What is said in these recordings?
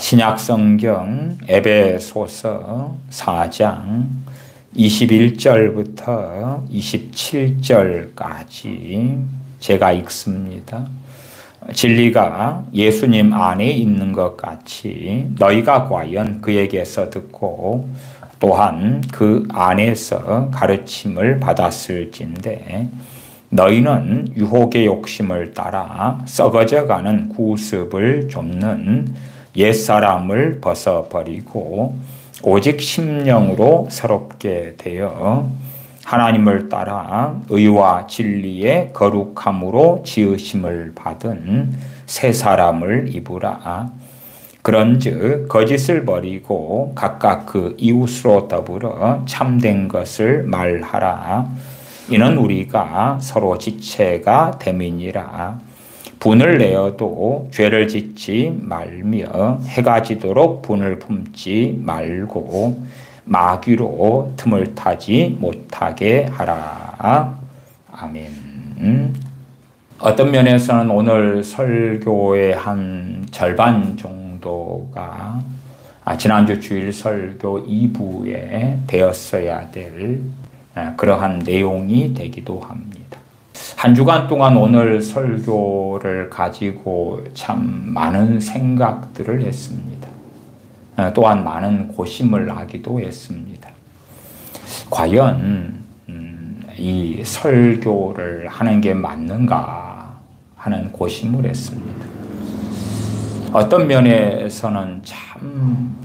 신약성경 에베소서 4장 21절부터 27절까지 제가 읽습니다. 진리가 예수님 안에 있는 것 같이 너희가 과연 그에게서 듣고 또한 그 안에서 가르침을 받았을진데 너희는 유혹의 욕심을 따라 썩어져가는 구습을 좁는 옛사람을 벗어버리고 오직 심령으로 새롭게 되어 하나님을 따라 의와 진리의 거룩함으로 지으심을 받은 새 사람을 입으라. 그런즉 거짓을 버리고 각각 그 이웃으로 더불어 참된 것을 말하라. 이는 우리가 서로 지체가 됨이니라. 분을 내어도 죄를 짓지 말며 해가 지도록 분을 품지 말고 마귀로 틈을 타지 못하게 하라. 아멘. 어떤 면에서는 오늘 설교의 한 절반 정도가 지난주 주일 설교 2부에 되었어야 될 그러한 내용이 되기도 합니다. 한 주간 동안 오늘 설교를 가지고 참 많은 생각들을 했습니다. 또한 많은 고심을 하기도 했습니다. 과연 이 설교를 하는 게 맞는가 하는 고심을 했습니다. 어떤 면에서는 참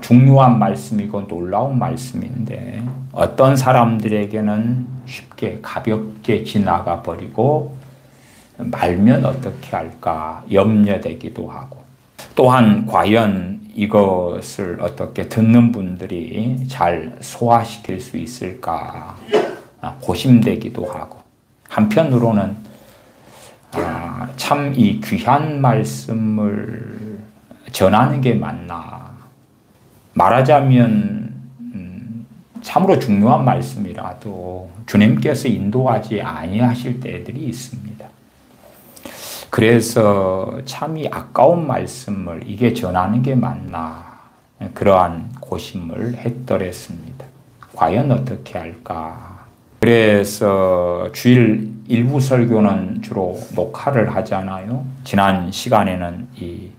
중요한 말씀이고 놀라운 말씀인데 어떤 사람들에게는 쉽게 가볍게 지나가 버리고 말면 어떻게 할까 염려되기도 하고 또한 과연 이것을 어떻게 듣는 분들이 잘 소화시킬 수 있을까 고심되기도 하고 한편으로는 참 이 귀한 말씀을 전하는 게 맞나 말하자면 참으로 중요한 말씀이라도 주님께서 인도하지 아니하실 때들이 있습니다. 그래서 참 이 아까운 말씀을 이게 전하는 게 맞나 그러한 고심을 했더랬습니다. 과연 어떻게 할까? 그래서 주일 일부 설교는 주로 녹화를 하잖아요. 지난 시간에는 이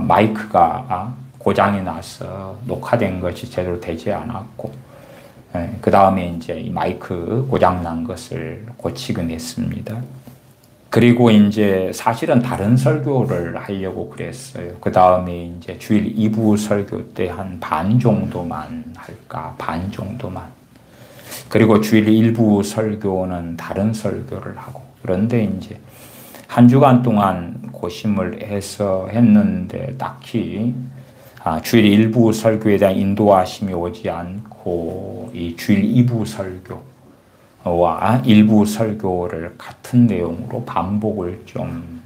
마이크가 고장이 나서 녹화된 것이 제대로 되지 않았고 그 다음에 이제 이 마이크 고장 난 것을 고치긴 했습니다. 그리고 이제 사실은 다른 설교를 하려고 그랬어요. 그 다음에 이제 주일 2부 설교 때 한 반 정도만 할까? 반 정도만. 그리고 주일 1부 설교는 다른 설교를 하고. 그런데 이제 한 주간 동안 고심을 해서 했는데 딱히 주일 1부 설교에 대한 인도하심이 오지 않고 이 주일 2부 설교와 1부 설교를 같은 내용으로 반복을 좀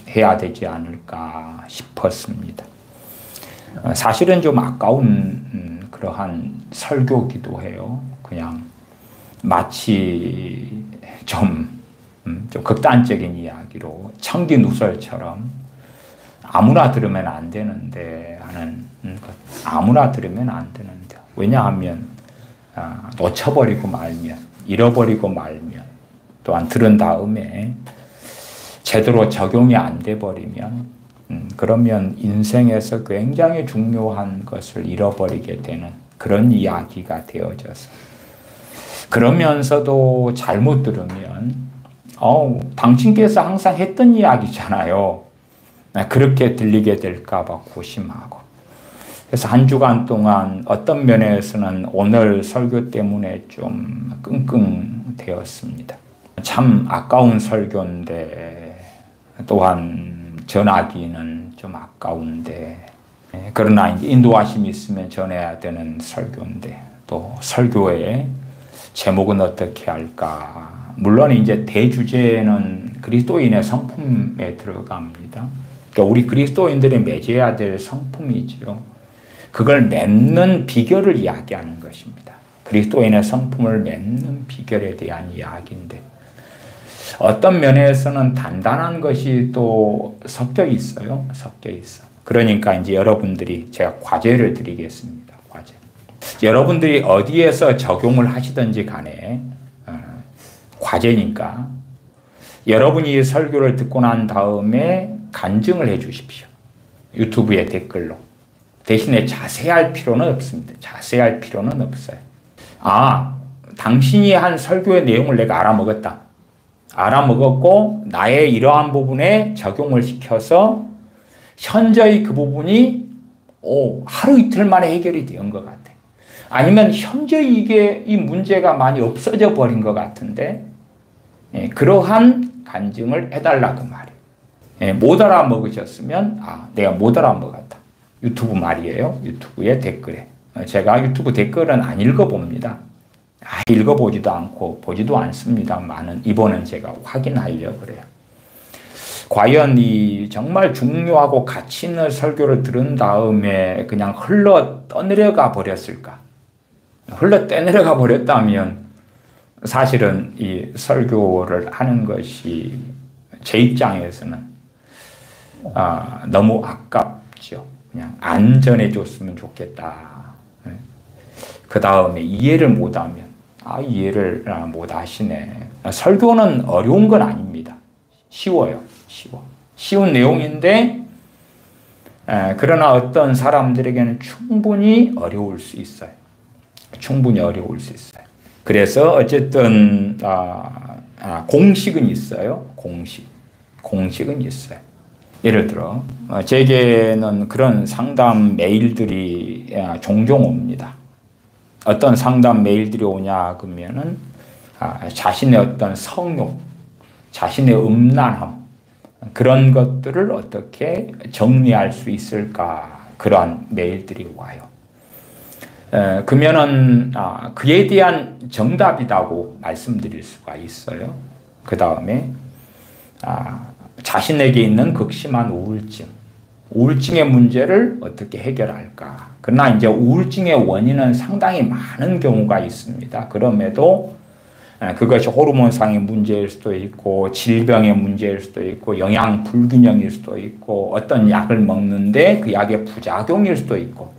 해야 되지 않을까 싶었습니다. 사실은 좀 아까운 그러한 설교기도 해요. 그냥 마치 좀 극단적인 이야기로 청기누설처럼 아무나 들으면 안 되는데 하는 것. 아무나 들으면 안 되는데. 왜냐하면 놓쳐버리고 말면, 잃어버리고 말면, 또한 들은 다음에 제대로 적용이 안 돼 버리면 그러면 인생에서 굉장히 중요한 것을 잃어버리게 되는 그런 이야기가 되어져서 그러면서도 잘못 들으면 당신께서 항상 했던 이야기잖아요. 그렇게 들리게 될까 봐 고심하고 그래서 한 주간 동안 어떤 면에서는 오늘 설교 때문에 좀 끙끙대었습니다. 참 아까운 설교인데 또한 전하기는 좀 아까운데 그러나 이제 인도하심이 있으면 전해야 되는 설교인데 또 설교의 제목은 어떻게 할까? 물론 이제 대주제는 그리스도인의 성품에 들어갑니다. 그러니까 우리 그리스도인들이 맺어야 될 성품이지요. 그걸 맺는 비결을 이야기하는 것입니다. 그리스도인의 성품을 맺는 비결에 대한 이야기인데 어떤 면에서는 단단한 것이 또 섞여 있어요. 섞여 있어. 그러니까 이제 여러분들이 제가 과제를 드리겠습니다. 과제. 여러분들이 어디에서 적용을 하시든지 간에 과제니까 여러분이 설교를 듣고 난 다음에 간증을 해 주십시오. 유튜브에 댓글로. 대신에 자세할 필요는 없습니다. 자세할 필요는 없어요. 아, 당신이 한 설교의 내용을 내가 알아먹었다. 알아먹었고 나의 이러한 부분에 적용을 시켜서 현저히 그 부분이 하루 이틀 만에 해결이 된 것 같아. 아니면 현저히 이 문제가 많이 없어져 버린 것 같은데 그러한 간증을 해달라고 말이에요. 못 알아먹으셨으면 내가 못 알아먹었다. 유튜브 말이에요. 유튜브의 댓글에. 제가 유튜브 댓글은 안 읽어봅니다. 읽어보지도 않고 보지도 않습니다만은 이번엔 제가 확인하려고 그래요. 과연 이 정말 중요하고 가치 있는 설교를 들은 다음에 그냥 흘러 떠내려가 버렸을까? 흘러 떠내려가 버렸다면 사실은 이 설교를 하는 것이 제 입장에서는 너무 아깝죠. 그냥 안전해줬으면 좋겠다. 그 다음에 이해를 못하면 이해를 못하시네. 설교는 어려운 건 아닙니다. 쉬워요. 쉬운 내용인데 그러나 어떤 사람들에게는 충분히 어려울 수 있어요. 충분히 어려울 수 있어요. 그래서 어쨌든 공식은 있어요. 공식은 있어요. 예를 들어 제게는 그런 상담 메일들이 종종 옵니다. 어떤 상담 메일들이 오냐 그러면은 자신의 어떤 성욕, 자신의 음란함 그런 것들을 어떻게 정리할 수 있을까 그러한 메일들이 와요. 그러면은 그에 대한 정답이라고 말씀드릴 수가 있어요. 그 다음에 자신에게 있는 극심한 우울증의 문제를 어떻게 해결할까? 그러나 이제 우울증의 원인은 상당히 많은 경우가 있습니다. 그럼에도 그것이 호르몬상의 문제일 수도 있고 질병의 문제일 수도 있고 영양 불균형일 수도 있고 어떤 약을 먹는데 그 약의 부작용일 수도 있고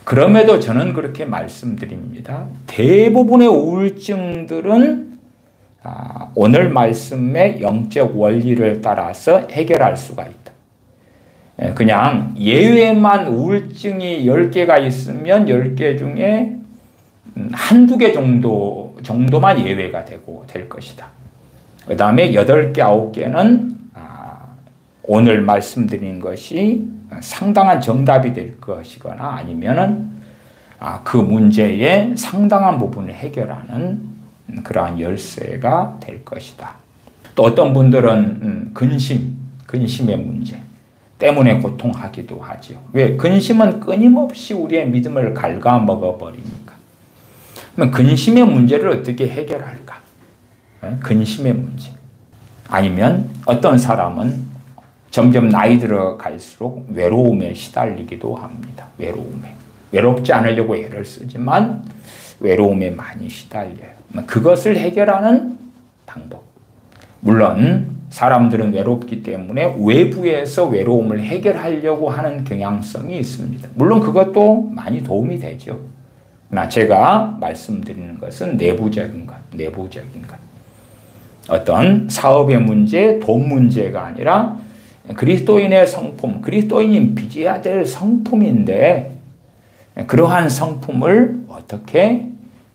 그럼에도 저는 그렇게 말씀드립니다. 대부분의 우울증들은 오늘 말씀의 영적 원리를 따라서 해결할 수가 있다. 그냥 예외만 우울증이 10개가 있으면 10개 중에 한두 개 정도만 예외가 될 것이다. 그 다음에 8개, 9개는 오늘 말씀드린 것이 상당한 정답이 될 것이거나 아니면은 그 문제의 상당한 부분을 해결하는 그러한 열쇠가 될 것이다. 또 어떤 분들은 근심의 문제 때문에 고통하기도 하죠. 왜? 근심은 끊임없이 우리의 믿음을 갉아먹어 버리니까. 그러면 근심의 문제를 어떻게 해결할까? 근심의 문제. 아니면 어떤 사람은 점점 나이 들어갈수록 외로움에 시달리기도 합니다. 외롭지 않으려고 애를 쓰지만 외로움에 많이 시달려요. 그것을 해결하는 방법. 물론 사람들은 외롭기 때문에 외부에서 외로움을 해결하려고 하는 경향성이 있습니다. 물론 그것도 많이 도움이 되죠. 그러나 제가 말씀드리는 것은 내부적인 것. 어떤 사업의 문제, 돈 문제가 아니라 그리스도인의 성품, 그리스도인이 빚어야 될 성품인데 그러한 성품을 어떻게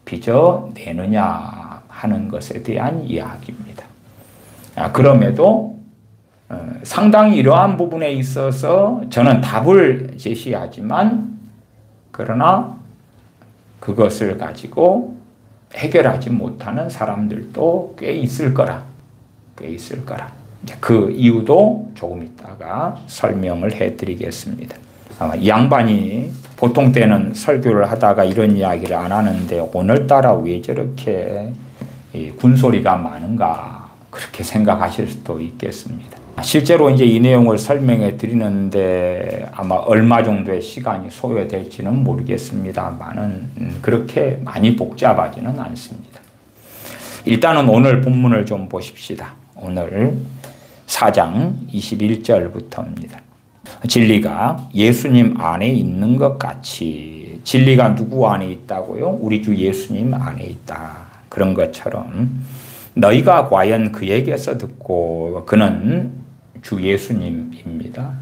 빚어내느냐 하는 것에 대한 이야기입니다. 그럼에도 상당히 이러한 부분에 있어서 저는 답을 제시하지만 그러나 그것을 가지고 해결하지 못하는 사람들도 꽤 있을 거라. 그 이유도 조금 있다가 설명을 해드리겠습니다. 이 양반이 보통 때는 설교를 하다가 이런 이야기를 안 하는데 오늘따라 왜 저렇게 군소리가 많은가 그렇게 생각하실 수도 있겠습니다. 실제로 이제 이 내용을 설명해 드리는데 아마 얼마 정도의 시간이 소요될지는 모르겠습니다만은 그렇게 많이 복잡하지는 않습니다. 일단은 오늘 본문을 좀 보십시다. 오늘 4장 21절부터입니다. 진리가 예수님 안에 있는 것 같이 진리가 누구 안에 있다고요? 우리 주 예수님 안에 있다. 그런 것처럼 너희가 과연 그에게서 듣고 그는 주 예수님입니다.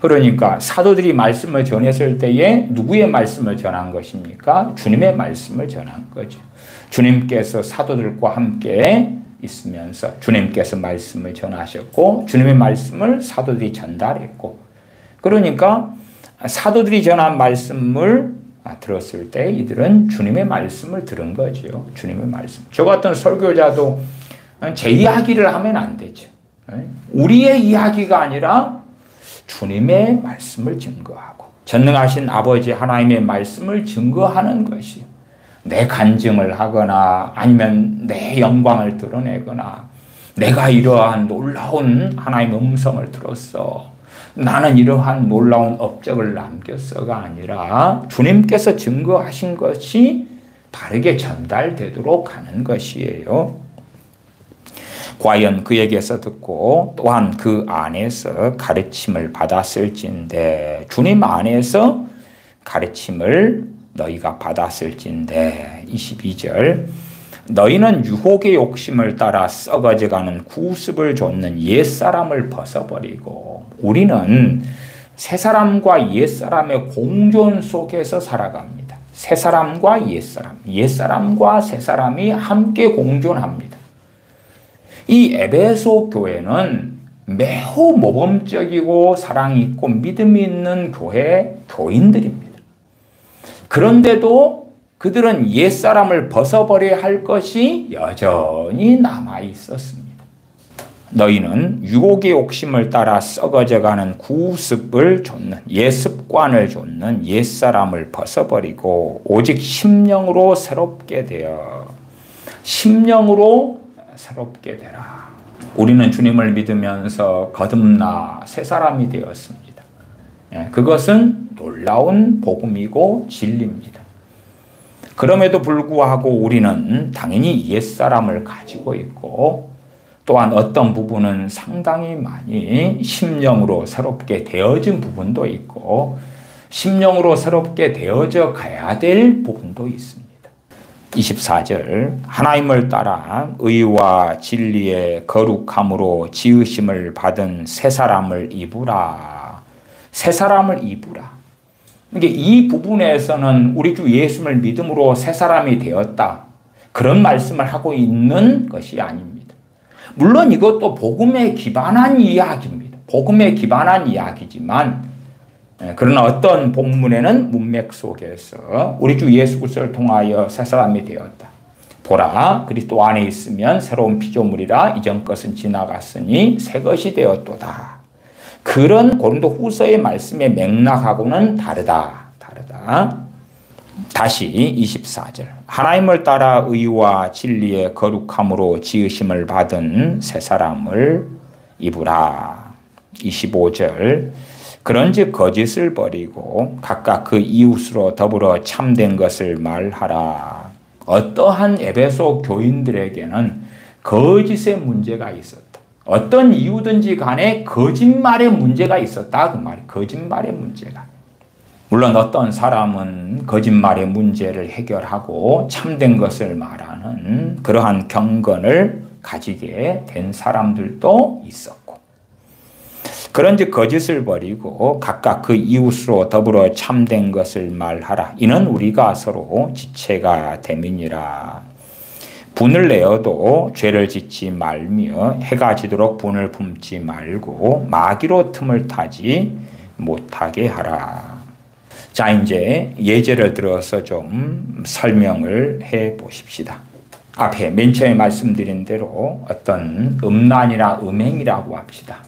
그러니까 사도들이 말씀을 전했을 때에 누구의 말씀을 전한 것입니까? 주님의 말씀을 전한 거죠. 주님께서 사도들과 함께 있으면서 주님께서 말씀을 전하셨고 주님의 말씀을 사도들이 전달했고 그러니까 사도들이 전한 말씀을 들었을 때 이들은 주님의 말씀을 들은 거죠. 주님의 말씀. 저 같은 설교자도 제 이야기를 하면 안 되죠. 우리의 이야기가 아니라 주님의 말씀을 증거하고 전능하신 아버지 하나님의 말씀을 증거하는 것이요. 내 간증을 하거나 아니면 내 영광을 드러내거나 내가 이러한 놀라운 하나님의 음성을 들었어. 나는 이러한 놀라운 업적을 남겼어가 아니라 주님께서 증거하신 것이 바르게 전달되도록 하는 것이에요. 과연 그에게서 듣고 또한 그 안에서 가르침을 받았을진데 주님 안에서 가르침을 너희가 받았을진데 22절 너희는 유혹의 욕심을 따라 썩어져가는 구습을 좇는 옛사람을 벗어버리고 우리는 새사람과 옛사람의 공존 속에서 살아갑니다. 새사람과 옛사람, 옛사람과 새사람이 함께 공존합니다. 이 에베소 교회는 매우 모범적이고 사랑이 있고 믿음이 있는 교인들입니다. 그런데도 그들은 옛사람을 벗어버려야 할 것이 여전히 남아 있었습니다. 너희는 유혹의 욕심을 따라 썩어져가는 구습을 좇는 옛 습관을 좇는 옛사람을 벗어버리고 오직 심령으로 새롭게 되어 심령으로 새롭게 되라. 우리는 주님을 믿으면서 거듭나 새 사람이 되었습니다. 그것은 놀라운 복음이고 진리입니다. 그럼에도 불구하고 우리는 당연히 옛사람을 가지고 있고 또한 어떤 부분은 상당히 많이 심령으로 새롭게 되어진 부분도 있고 심령으로 새롭게 되어져 가야 될 부분도 있습니다. 24절 하나님을 따라 의와 진리의 거룩함으로 지으심을 받은 새 사람을 입으라. 새 사람을 입으라. 이 부분에서는 우리 주 예수를 믿음으로 새 사람이 되었다. 그런 말씀을 하고 있는 것이 아닙니다. 물론 이것도 복음에 기반한 이야기입니다. 복음에 기반한 이야기지만 그러나 어떤 본문에는 문맥 속에서 우리 주 예수 그리스도를 통하여 새 사람이 되었다. 보라 그리스도 안에 있으면 새로운 피조물이라 이전 것은 지나갔으니 새 것이 되었도다. 그런 고린도 후서의 말씀의 맥락하고는 다르다. 다시 24절 하나님을 따라 의와 진리의 거룩함으로 지으심을 받은 새 사람을 입으라. 25절 그런즉 거짓을 버리고 각각 그 이웃으로 더불어 참된 것을 말하라. 어떠한 에베소 교인들에게는 거짓의 문제가 있었다. 어떤 이유든지 간에 거짓말의 문제가 있었다. 그 말이 거짓말의 문제가. 물론 어떤 사람은 거짓말의 문제를 해결하고 참된 것을 말하는 그러한 경건을 가지게 된 사람들도 있었고 그런즉 거짓을 버리고 각각 그 이웃으로 더불어 참된 것을 말하라. 이는 우리가 서로 지체가 됨이니라. 분을 내어도 죄를 짓지 말며 해가 지도록 분을 품지 말고 마귀로 틈을 타지 못하게 하라. 자, 이제 예제를 들어서 좀 설명을 해 보십시다. 앞에 맨 처음에 말씀드린 대로 어떤 음란이나 음행이라고 합시다.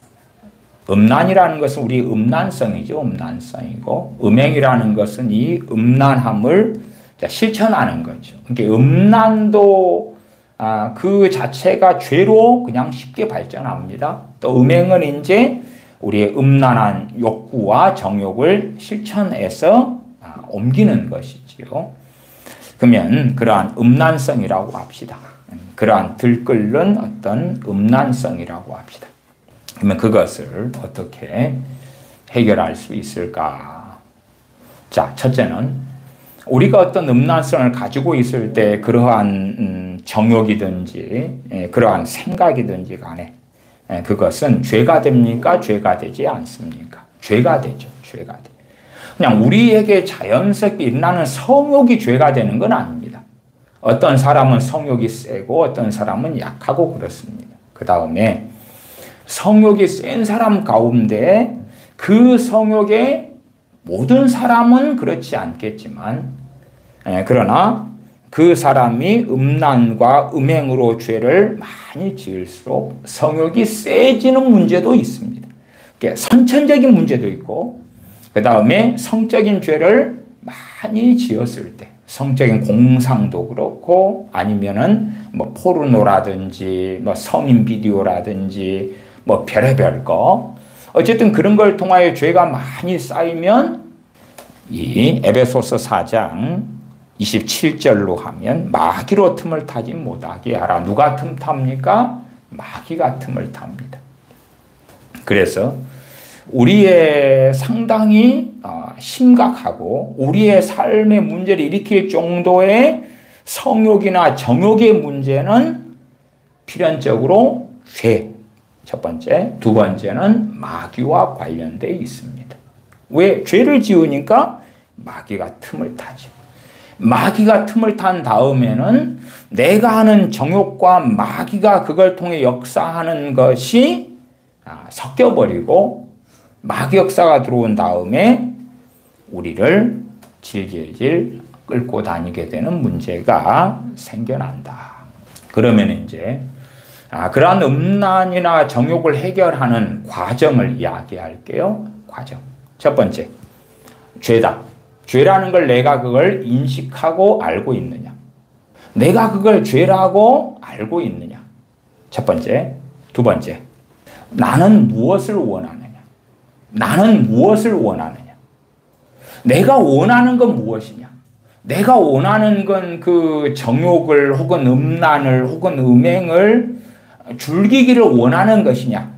음란이라는 것은 우리 음란성이죠. 음란성이고 음행이라는 것은 이 음란함을 실천하는 거죠. 그러니까 음란도 그 자체가 죄로 그냥 쉽게 발전합니다. 또 음행은 이제 우리의 음란한 욕구와 정욕을 실천해서 옮기는 것이지요. 그러면 그러한 음란성이라고 합시다. 그러한 들끓는 어떤 음란성이라고 합시다. 그러면 그것을 어떻게 해결할 수 있을까? 자, 첫째는 우리가 어떤 음란성을 가지고 있을 때 그러한 정욕이든지 그러한 생각이든지 간에 그것은 죄가 됩니까? 죄가 되지 않습니까? 죄가 되죠. 죄가 돼. 그냥 우리에게 자연스럽게 일어나는 성욕이 죄가 되는 건 아닙니다. 어떤 사람은 성욕이 세고 어떤 사람은 약하고 그렇습니다. 그 다음에 성욕이 센 사람 가운데 그 성욕에 모든 사람은 그렇지 않겠지만 그러나 그 사람이 음란과 음행으로 죄를 많이 지을수록 성욕이 세지는 문제도 있습니다. 선천적인 문제도 있고 그 다음에 성적인 죄를 많이 지었을 때 성적인 공상도 그렇고 아니면은 뭐 포르노라든지 뭐 성인 비디오라든지 뭐 별의별 거 어쨌든 그런 걸 통하여 죄가 많이 쌓이면 이 에베소서 4장 27절로 하면 마귀로 틈을 타지 못하게 하라. 누가 틈 탑니까? 마귀가 틈을 탑니다. 그래서 우리의 상당히 심각하고 우리의 삶의 문제를 일으킬 정도의 성욕이나 정욕의 문제는 필연적으로 죄, 첫 번째. 두 번째는 마귀와 관련되어 있습니다. 왜? 죄를 지으니까 마귀가 틈을 타죠. 마귀가 틈을 탄 다음에는 내가 하는 정욕과 마귀가 그걸 통해 역사하는 것이 섞여버리고 마귀 역사가 들어온 다음에 우리를 질질질 끌고 다니게 되는 문제가 생겨난다. 그러면 이제 그러한 음란이나 정욕을 해결하는 과정을 이야기할게요. 과정. 첫 번째, 죄다. 죄라는 걸 내가 그걸 인식하고 알고 있느냐. 내가 그걸 죄라고 알고 있느냐. 첫 번째. 두 번째, 나는 무엇을 원하느냐. 나는 무엇을 원하느냐. 내가 원하는 건 무엇이냐. 내가 원하는 건 그 정욕을 혹은 음란을 혹은 음행을 즐기기를 원하는 것이냐.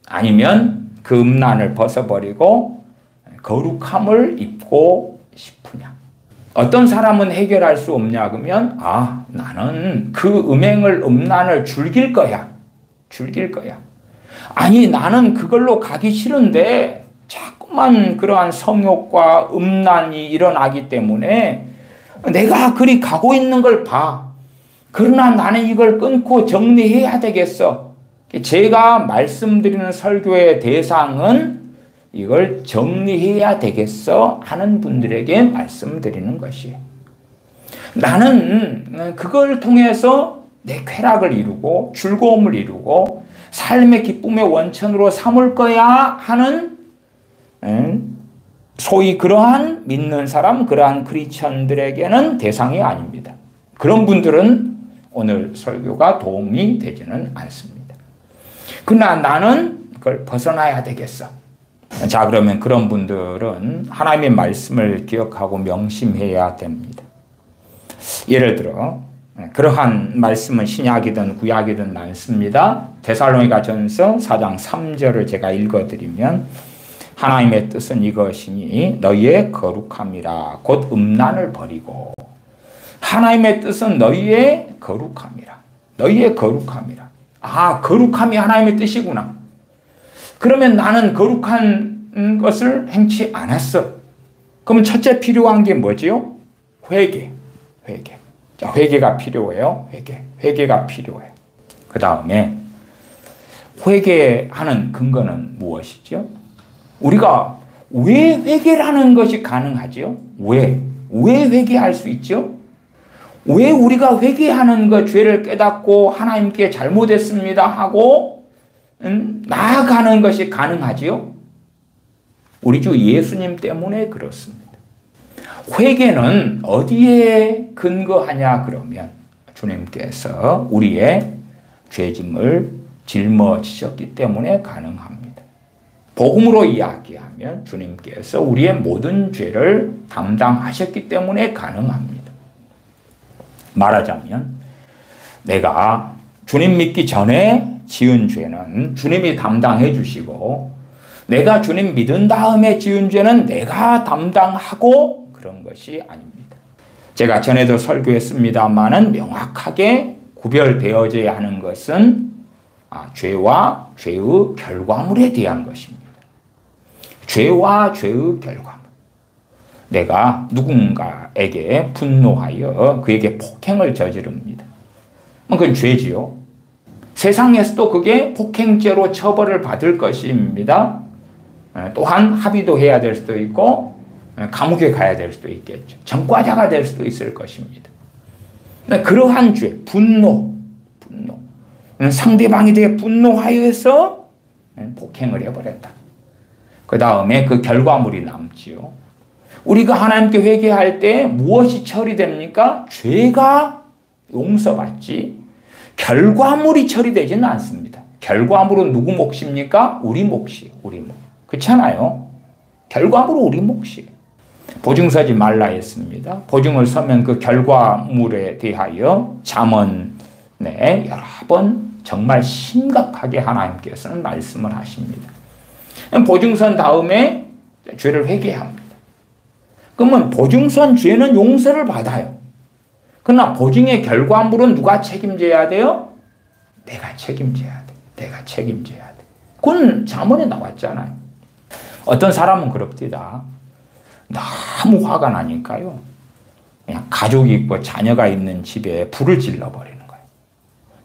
아니면 그 음란을 벗어버리고 거룩함을 입고 싶으냐. 어떤 사람은 해결할 수 없냐 그러면 나는 그 음행을 음란을 즐길 거야. 즐길 거야. 아니 나는 그걸로 가기 싫은데 자꾸만 그러한 성욕과 음란이 일어나기 때문에 내가 그리 가고 있는 걸 봐. 그러나 나는 이걸 끊고 정리해야 되겠어. 제가 말씀드리는 설교의 대상은 이걸 정리해야 되겠어 하는 분들에게 말씀드리는 것이에요. 나는 그걸 통해서 내 쾌락을 이루고 즐거움을 이루고 삶의 기쁨의 원천으로 삼을 거야 하는 소위 그러한 믿는 사람, 그러한 크리스천들에게는 대상이 아닙니다. 그런 분들은 오늘 설교가 도움이 되지는 않습니다. 그러나 나는 그걸 벗어나야 되겠어. 자, 그러면 그런 분들은 하나님의 말씀을 기억하고 명심해야 됩니다. 예를 들어 그러한 말씀은 신약이든 구약이든 많습니다. 데살로니가전서 4장 3절을 제가 읽어드리면 하나님의 뜻은 이것이니 너희의 거룩함이라 곧 음란을 버리고 하나님의 뜻은 너희의 거룩함이라. 너희의 거룩함이라. 거룩함이 하나님의 뜻이구나. 그러면 나는 거룩한 것을 행치 않았어. 그럼 첫째 필요한 게 뭐지요? 회개. 자, 회개가 필요해요. 회개가 필요해. 그 다음에 회개하는 근거는 무엇이죠? 우리가 왜 회개라는 것이 가능하죠? 왜 회개할 수 있죠? 왜 우리가 회개하는 것, 죄를 깨닫고 하나님께 잘못했습니다 하고 나아가는 것이 가능하지요? 우리 주 예수님 때문에 그렇습니다. 회개는 어디에 근거하냐 그러면 주님께서 우리의 죄짐을 짊어지셨기 때문에 가능합니다. 복음으로 이야기하면 주님께서 우리의 모든 죄를 담당하셨기 때문에 가능합니다. 말하자면 내가 주님 믿기 전에 지은 죄는 주님이 담당해 주시고 내가 주님 믿은 다음에 지은 죄는 내가 담당하고 그런 것이 아닙니다. 제가 전에도 설교했습니다만은 명확하게 구별되어져야 하는 것은 죄와 죄의 결과물에 대한 것입니다. 죄와 죄의 결과물. 내가 누군가에게 분노하여 그에게 폭행을 저지릅니다. 그건 죄지요. 세상에서도 그게 폭행죄로 처벌을 받을 것입니다. 또한 합의도 해야 될 수도 있고 감옥에 가야 될 수도 있겠죠. 전과자가 될 수도 있을 것입니다. 그러한 죄, 분노. 상대방에 대해 분노하여서 폭행을 해버렸다. 그 다음에 그 결과물이 남지요. 우리가 하나님께 회개할 때 무엇이 처리됩니까? 죄가 용서받지 결과물이 처리되지는 않습니다. 결과물은 누구 몫입니까? 우리 몫이에요. 우리 몫. 그렇잖아요. 결과물은 우리 몫이에요. 보증 서지 말라 했습니다. 보증을 서면 그 결과물에 대하여 잠언에 여러 번 정말 심각하게 하나님께서는 말씀을 하십니다. 보증선 다음에 죄를 회개합니다. 그러면 보증선 죄는 용서를 받아요. 그러나 보증의 결과물은 누가 책임져야 돼요? 내가 책임져야 돼. 내가 책임져야 돼. 그건 잠언에 나왔잖아요. 어떤 사람은 그럽니다. 너무 화가 나니까요. 그냥 가족이 있고 자녀가 있는 집에 불을 질러버리는 거예요.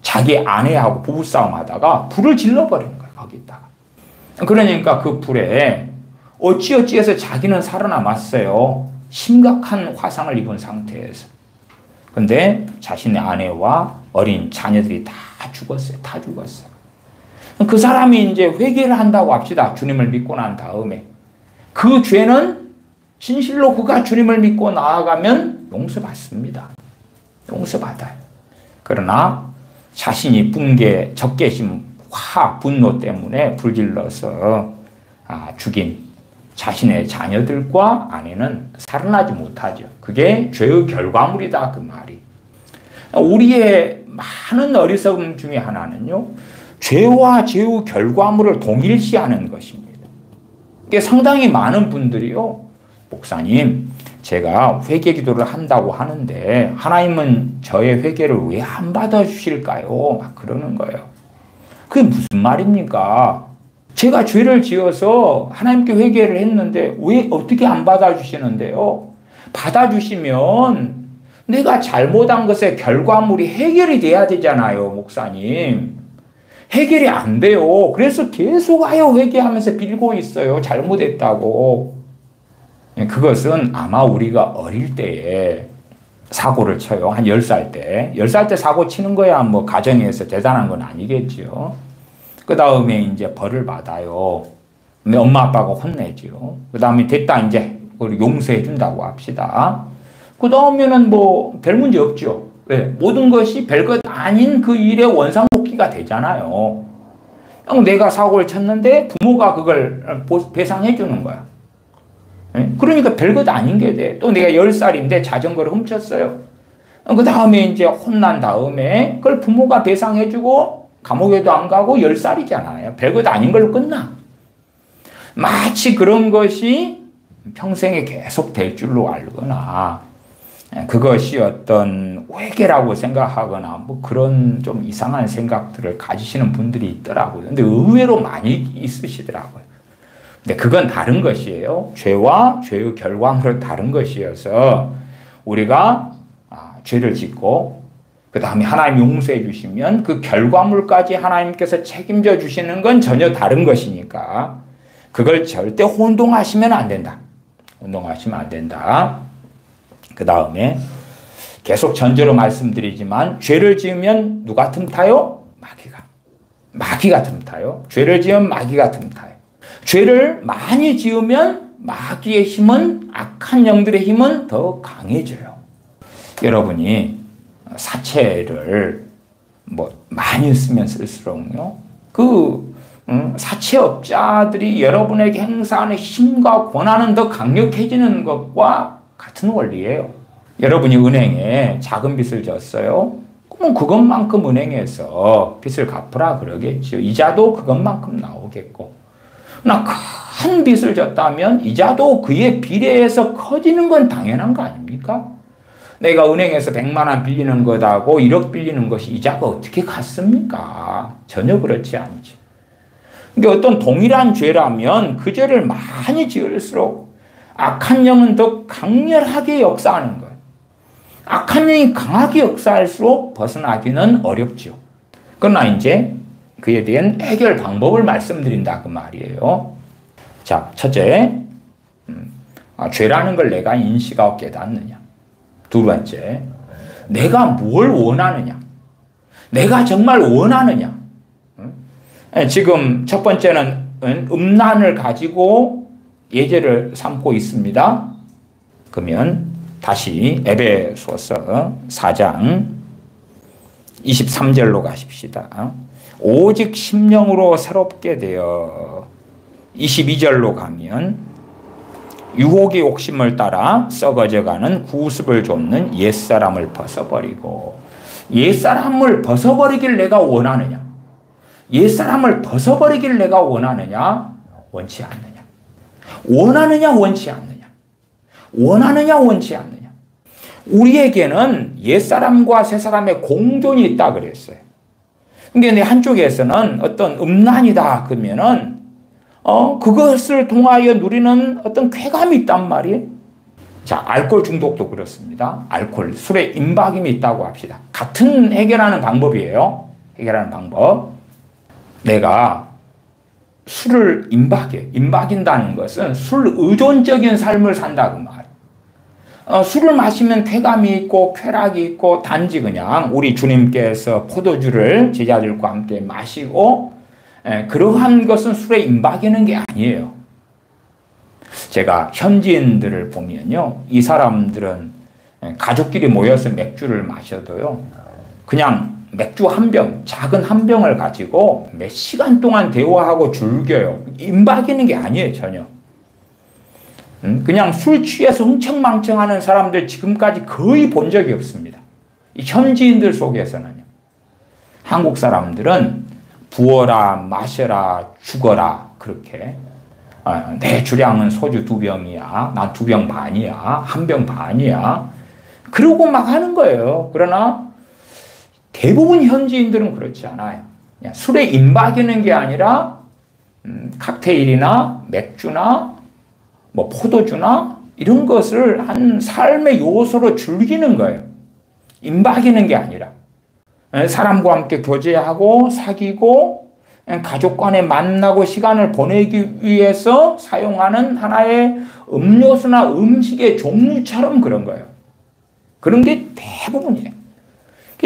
자기 아내하고 부부싸움 하다가 불을 질러버리는 거예요. 거기다가. 그러니까 그 불에 어찌어찌해서 자기는 살아남았어요. 심각한 화상을 입은 상태에서. 근데 자신의 아내와 어린 자녀들이 다 죽었어요. 다 죽었어요. 그 사람이 이제 회개를 한다고 합시다. 주님을 믿고 난 다음에. 그 죄는 진실로 그가 주님을 믿고 나아가면 용서받습니다. 용서받아요. 그러나 자신이 분개, 적개심, 분노 때문에 불질러서 죽인 자신의 자녀들과 아내는 살아나지 못하죠. 그게 죄의 결과물이다 그 말이. 우리의 많은 어리석음 중에 하나는요. 죄와 죄의 결과물을 동일시하는 것입니다. 이게 상당히 많은 분들이요. 목사님, 제가 회개 기도를 한다고 하는데 하나님은 저의 회개를 왜 안 받아주실까요? 막 그러는 거예요. 그게 무슨 말입니까? 제가 죄를 지어서 하나님께 회개를 했는데 왜 어떻게 안 받아주시는데요? 받아주시면 내가 잘못한 것의 결과물이 해결이 돼야 되잖아요, 목사님. 해결이 안 돼요. 그래서 계속하여 회개하면서 빌고 있어요. 잘못했다고. 그것은 아마 우리가 어릴 때에 사고를 쳐요. 한 10살 때. 10살 때 사고 치는 거야 뭐 가정에서 대단한 건 아니겠죠. 그 다음에 이제 벌을 받아요. 근데 엄마 아빠가 혼내죠. 그 다음에 됐다 이제 용서해 준다고 합시다. 그 다음에는 뭐 별 문제 없죠. 네. 모든 것이 별것 아닌 그 일의 원상복귀가 되잖아요. 내가 사고를 쳤는데 부모가 그걸 배상해 주는 거야. 네? 그러니까 별것 아닌 게 돼. 또 내가 10살인데 자전거를 훔쳤어요. 그 다음에 이제 혼난 다음에 그걸 부모가 배상해 주고 감옥에도 안 가고 10살이잖아요. 별것 아닌 걸로 끝나. 마치 그런 것이 평생에 계속 될 줄로 알거나 그것이 어떤 회개라고 생각하거나 뭐 그런 좀 이상한 생각들을 가지시는 분들이 있더라고요. 근데 의외로 많이 있으시더라고요. 근데 그건 다른 것이에요. 죄와 죄의 결과물은 다른 것이어서 우리가 죄를 짓고 그 다음에 하나님 용서해 주시면 그 결과물까지 하나님께서 책임져 주시는 건 전혀 다른 것이니까 그걸 절대 혼동하시면 안 된다. 혼동하시면 안 된다. 그 다음에 계속 전제로 말씀드리지만 죄를 지으면 누가 틈타요? 마귀가 틈타요. 죄를 지으면 마귀가 틈타요. 죄를 많이 지으면 마귀의 힘은 악한 영들의 힘은 더 강해져요. 여러분이 사채를 뭐 많이 쓰면 쓸수록요. 사채업자들이 여러분에게 행사하는 힘과 권한은 더 강력해지는 것과 같은 원리예요. 여러분이 은행에 작은 빚을 졌어요. 그럼 그것만큼 은행에서 빚을 갚으라 그러겠죠. 이자도 그것만큼 나오겠고. 그러나 큰 빚을 졌다면 이자도 그에 비례해서 커지는 건 당연한 거 아닙니까? 내가 은행에서 100만 원 빌리는 것하고 1억 빌리는 것이 이자가 어떻게 같습니까? 전혀 그렇지 않죠. 그러니까 어떤 동일한 죄라면 그 죄를 많이 지을수록 악한 영은 더 강렬하게 역사하는 거예요. 악한 영이 강하게 역사할수록 벗어나기는 어렵죠. 그러나 이제 그에 대한 해결 방법을 말씀드린다 그 말이에요. 자, 첫째, 죄라는 걸 내가 인식하고 깨닫느냐. 두 번째, 내가 뭘 원하느냐. 내가 정말 원하느냐. 지금 첫 번째는 음란을 가지고 예제를 삼고 있습니다. 그러면 다시 에베소서 4장 23절로 가십시다. 오직 심령으로 새롭게 되어 22절로 가면 유혹의 욕심을 따라 썩어져가는 구습을 좇는 옛사람을 벗어버리고 옛사람을 벗어버리길 내가 원하느냐? 옛사람을 벗어버리길 내가 원하느냐? 원치 않느냐? 원하느냐? 원치 않느냐? 원하느냐? 원치 않느냐? 우리에게는 옛사람과 새사람의 공존이 있다 그랬어요. 근데 한쪽에서는 어떤 음란이다 그러면은 그것을 통하여 누리는 어떤 쾌감이 있단 말이에요. 자, 알코올 중독도 그렇습니다. 알코올, 술에 임박임이 있다고 합시다. 같은 해결하는 방법이에요. 해결하는 방법. 내가 술을 임박인다는 것은 술 의존적인 삶을 산다 그 말. 술을 마시면 쾌감이 있고 쾌락이 있고 단지 그냥 우리 주님께서 포도주를 제자들과 함께 마시고 그러한 것은 술에 임박이는 게 아니에요. 제가 현지인들을 보면요. 이 사람들은 가족끼리 모여서 맥주를 마셔도요. 그냥 맥주 한 병, 작은 한 병을 가지고 몇 시간 동안 대화하고 즐겨요. 임박이는 게 아니에요. 전혀. 그냥 술 취해서 흥청망청하는 사람들 지금까지 거의 본 적이 없습니다. 이 현지인들 속에서는요. 한국 사람들은 부어라, 마셔라, 죽어라 그렇게 내 주량은 소주 2병이야. 난 2병 반이야. 1병 반이야. 그러고 막 하는 거예요. 그러나 대부분 현지인들은 그렇지 않아요. 그냥 술에 임박이는 게 아니라 칵테일이나 맥주나 뭐 포도주나 이런 것을 한 삶의 요소로 즐기는 거예요. 임박이는 게 아니라. 사람과 함께 교제하고 사귀고 가족 간에 만나고 시간을 보내기 위해서 사용하는 하나의 음료수나 음식의 종류처럼 그런 거예요. 그런 게 대부분이에요.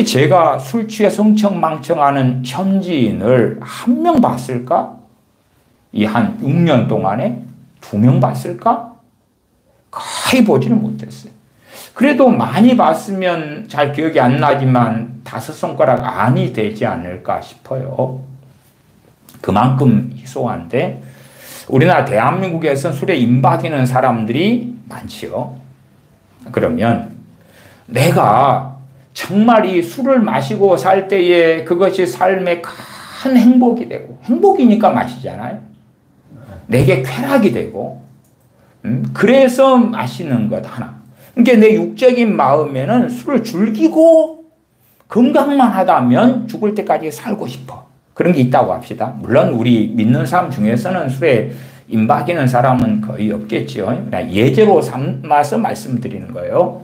제가 술 취해 성청망청하는 현지인을 한 명 봤을까? 이 한 6년 동안에 2명 봤을까? 거의 보지는 못했어요. 그래도 많이 봤으면 잘 기억이 안 나지만 5손가락 안이 되지 않을까 싶어요. 그만큼 희소한데 우리나라 대한민국에서 술에 임박이는 사람들이 많지요. 그러면 내가 정말 이 술을 마시고 살 때에 그것이 삶의 큰 행복이 되고 행복이니까 마시잖아요. 내게 쾌락이 되고 그래서 마시는 것 하나. 그러니까 내 육적인 마음에는 술을 즐기고 건강만 하다면 죽을 때까지 살고 싶어. 그런 게 있다고 합시다. 물론 우리 믿는 사람 중에서는 술에 임박이는 사람은 거의 없겠죠. 그냥 예제로 삼아서 말씀드리는 거예요.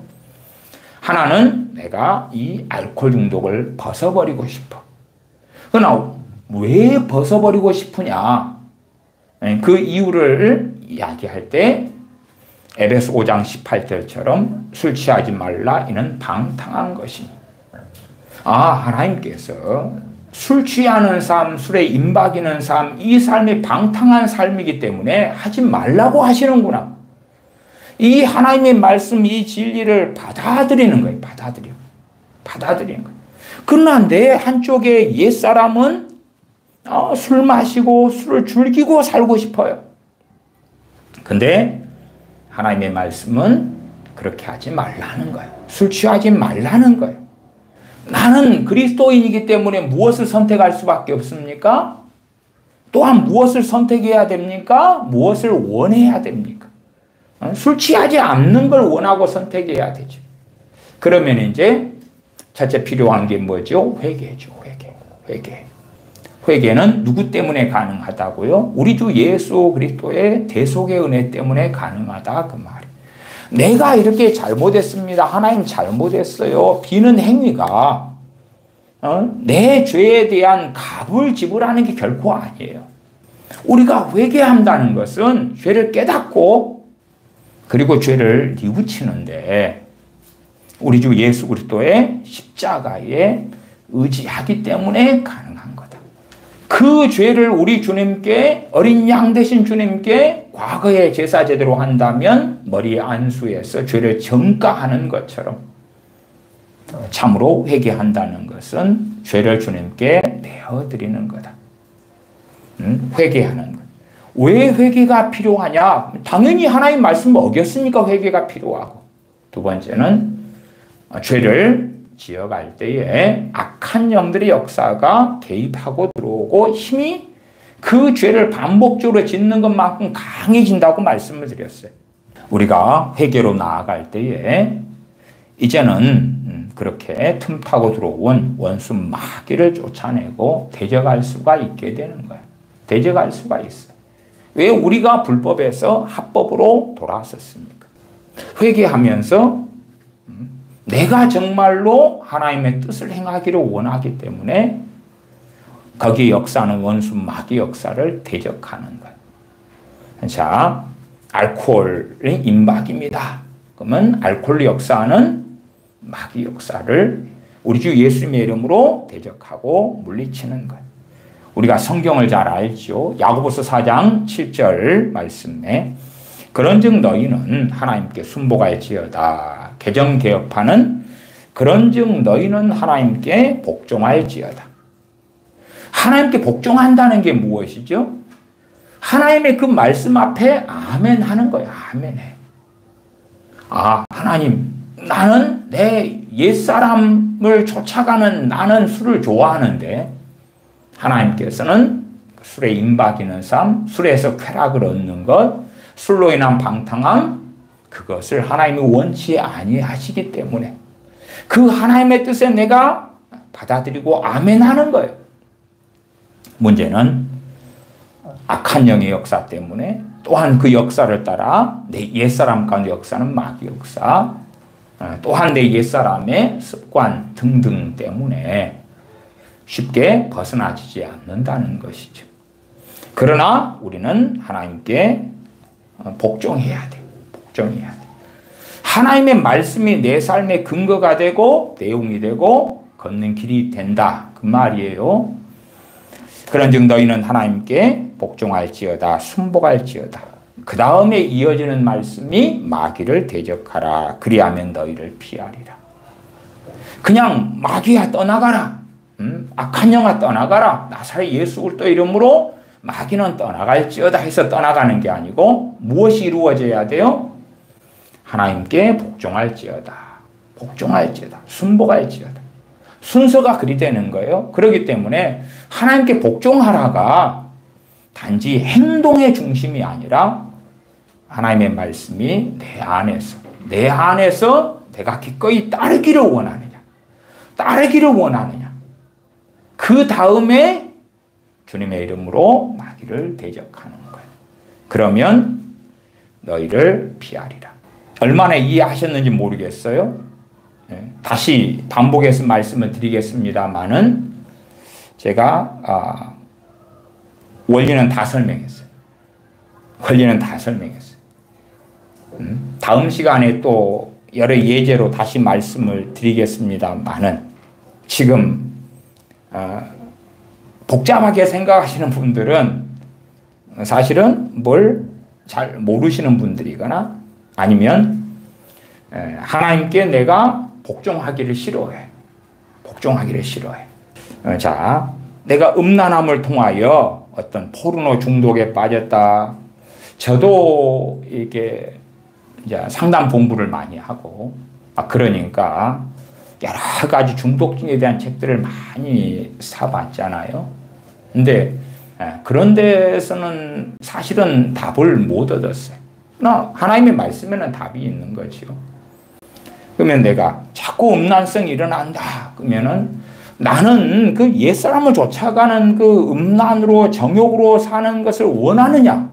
하나는 내가 이 알코올 중독을 벗어버리고 싶어. 그러나 왜 벗어버리고 싶으냐? 그 이유를 이야기할 때 에베소 5장 18절처럼 술 취하지 말라 이는 방탕한 것이니. 하나님께서 술 취하는 삶, 술에 임박이는 삶, 이 삶이 방탕한 삶이기 때문에 하지 말라고 하시는구나. 이 하나님의 말씀, 이 진리를 받아들이는 거예요. 받아들이는 거예요. 그러나 내 한쪽에 옛사람은 술 마시고 술을 즐기고 살고 싶어요. 근데 하나님의 말씀은 그렇게 하지 말라는 거예요. 술 취하지 말라는 거예요. 나는 그리스도인이기 때문에 무엇을 선택할 수밖에 없습니까? 또한 무엇을 선택해야 됩니까? 무엇을 원해야 됩니까? 술 취하지 않는 걸 원하고 선택해야 되죠. 그러면 이제 첫째 필요한 게 뭐죠? 회개죠. 회개. 회개는 누구 때문에 가능하다고요? 우리 주 예수 그리스도의 대속의 은혜 때문에 가능하다 그 말이에요. 내가 이렇게 잘못했습니다. 하나님 잘못했어요. 비는 행위가 내 죄에 대한 값을 지불하는 게 결코 아니에요. 우리가 회개한다는 것은 죄를 깨닫고 그리고 죄를 뉘우치는데 우리 주 예수 그리스도의 십자가에 의지하기 때문에 가능한 거다. 그 죄를 우리 주님께 어린 양 되신 주님께 과거에 제사 제대로 한다면 머리 안수에서 죄를 전가하는 것처럼 참으로 회개한다는 것은 죄를 주님께 내어드리는 거다. 회개하는 것. 왜 회개가 필요하냐? 당연히 하나님 말씀 어겼으니까 회개가 필요하고 두 번째는 죄를 지어갈 때에 악한 영들의 역사가 개입하고 들어오고 힘이 그 죄를 반복적으로 짓는 것만큼 강해진다고 말씀을 드렸어요. 우리가 회개로 나아갈 때에 이제는 그렇게 틈타고 들어온 원수 마귀를 쫓아내고 대적할 수가 있게 되는 거예요. 대적할 수가 있어요. 왜 우리가 불법에서 합법으로 돌아섰습니까? 회개하면서 내가 정말로 하나님의 뜻을 행하기를 원하기 때문에 거기에 역사하는 원수 마귀 역사를 대적하는 거예요. 자, 알코올이 임박입니다. 그러면 알코올이 역사하는 마귀 역사를 우리 주 예수님의 이름으로 대적하고 물리치는 거예요. 우리가 성경을 잘 알죠. 야고보서 4장 7절 말씀에 그런즉 너희는 하나님께 순복할지어다. 개정개혁파는 그런즉 너희는 하나님께 복종할지어다. 하나님께 복종한다는 게 무엇이죠? 하나님의 그 말씀 앞에 아멘 하는 거예요. 아멘해. 하나님, 나는 내 옛사람을 쫓아가는 나는 술을 좋아하는데 하나님께서는 술에 임박이는 삶, 술에서 쾌락을 얻는 것, 술로 인한 방탕함, 그것을 하나님이 원치 아니하시기 때문에 그 하나님의 뜻에 내가 받아들이고 아멘하는 거예요. 문제는 악한 영의 역사 때문에 또한 그 역사를 따라 내 옛사람 가운데 역사는 마귀 역사, 또한 내 옛사람의 습관 등등 때문에 쉽게 벗어나지지 않는다는 것이죠. 그러나 우리는 하나님께 복종해야 돼요. 복종해야 돼요. 하나님의 말씀이 내 삶의 근거가 되고 내용이 되고 걷는 길이 된다. 그 말이에요. 그런즉 너희는 하나님께 복종할지어다. 순복할지어다. 그 다음에 이어지는 말씀이 마귀를 대적하라. 그리하면 너희를 피하리라. 그냥 마귀야 떠나가라. 악한 영아 떠나가라. 나사렛 예수 그리스도 이름으로 마귀는 떠나갈지어다 해서 떠나가는 게 아니고 무엇이 이루어져야 돼요? 하나님께 복종할지어다. 복종할지어다. 순복할지어다. 순서가 그리 되는 거예요. 그렇기 때문에 하나님께 복종하라가 단지 행동의 중심이 아니라 하나님의 말씀이 내 안에서 내가 기꺼이 따르기를 원하느냐. 따르기를 원하느냐. 그 다음에 주님의 이름으로 마귀를 대적하는 거예요. 그러면 너희를 피하리라. 얼마나 이해하셨는지 모르겠어요. 다시 반복해서 말씀을 드리겠습니다만은 제가 원리는 다 설명했어요. 원리는 다 설명했어요. 다음 시간에 또 여러 예제로 다시 말씀을 드리겠습니다만은 지금 복잡하게 생각하시는 분들은 사실은 뭘 잘 모르시는 분들이거나 아니면 하나님께 내가 복종하기를 싫어해. 복종하기를 싫어해. 자, 내가 음란함을 통하여 어떤 포르노 중독에 빠졌다. 저도 이렇게 이제 상담 공부를 많이 하고, 그러니까 여러 가지 중독증에 대한 책들을 많이 사봤잖아요. 근데 그런 데에서는 사실은 답을 못 얻었어요. 하나님의 말씀에는 답이 있는 거죠. 그러면 내가 자꾸 음란성이 일어난다. 그러면은 나는 그 옛사람을 쫓아가는 그 음란으로 정욕으로 사는 것을 원하느냐?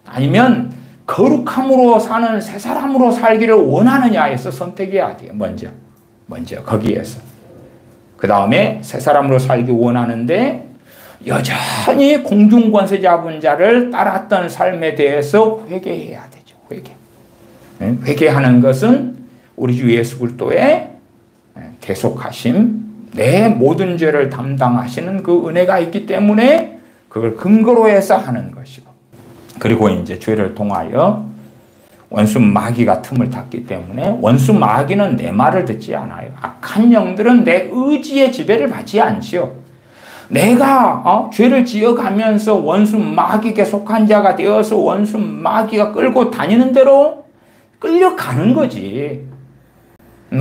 아니면 거룩함으로 사는 새 사람으로 살기를 원하느냐에서 선택해야 돼요. 먼저 거기에서. 그 다음에 새 사람으로 살기 원하는데 여전히 공중권세 잡은 자를 따랐던 삶에 대해서 회개해야 되죠. 회개하는 것은 우리 주 예수 그리스도의 계속하심, 내 모든 죄를 담당하시는 그 은혜가 있기 때문에 그걸 근거로 해서 하는 것이고, 그리고 이제 죄를 통하여 원수 마귀가 틈을 탔기 때문에 원수 마귀는 내 말을 듣지 않아요. 악한 영들은 내 의지의 지배를 받지 않지요. 내가 죄를 지어가면서 원수 마귀에 속한 자가 되어서 원수 마귀가 끌고 다니는 대로 끌려가는 거지.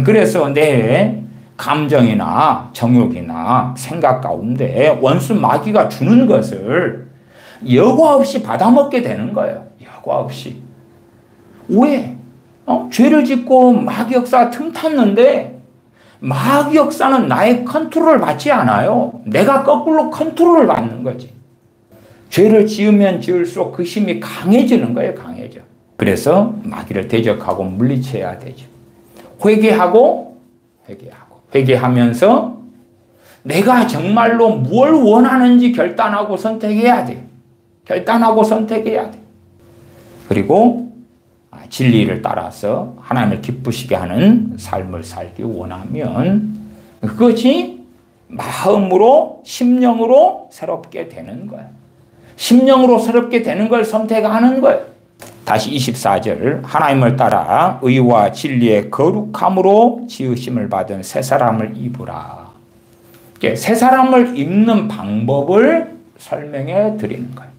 그래서 내 감정이나 정욕이나 생각 가운데 원수 마귀가 주는 것을 여과 없이 받아먹게 되는 거예요. 여과 없이. 왜? 죄를 짓고 마귀 역사가 틈탔는데 마귀 역사는 나의 컨트롤을 받지 않아요. 내가 거꾸로 컨트롤을 받는 거지. 죄를 지으면 지을수록 그 힘이 강해지는 거예요. 강해져. 그래서 마귀를 대적하고 물리쳐야 되죠. 회개하면서 내가 정말로 뭘 원하는지 결단하고 선택해야 돼. 그리고 진리를 따라서 하나님을 기쁘시게 하는 삶을 살기 원하면 그것이 마음으로, 심령으로 새롭게 되는 거예요. 심령으로 새롭게 되는 걸 선택하는 거예요. 다시 24절, 하나님을 따라 의와 진리의 거룩함으로 지으심을 받은 새 사람을 입으라. 새 사람을 입는 방법을 설명해 드리는 거예요.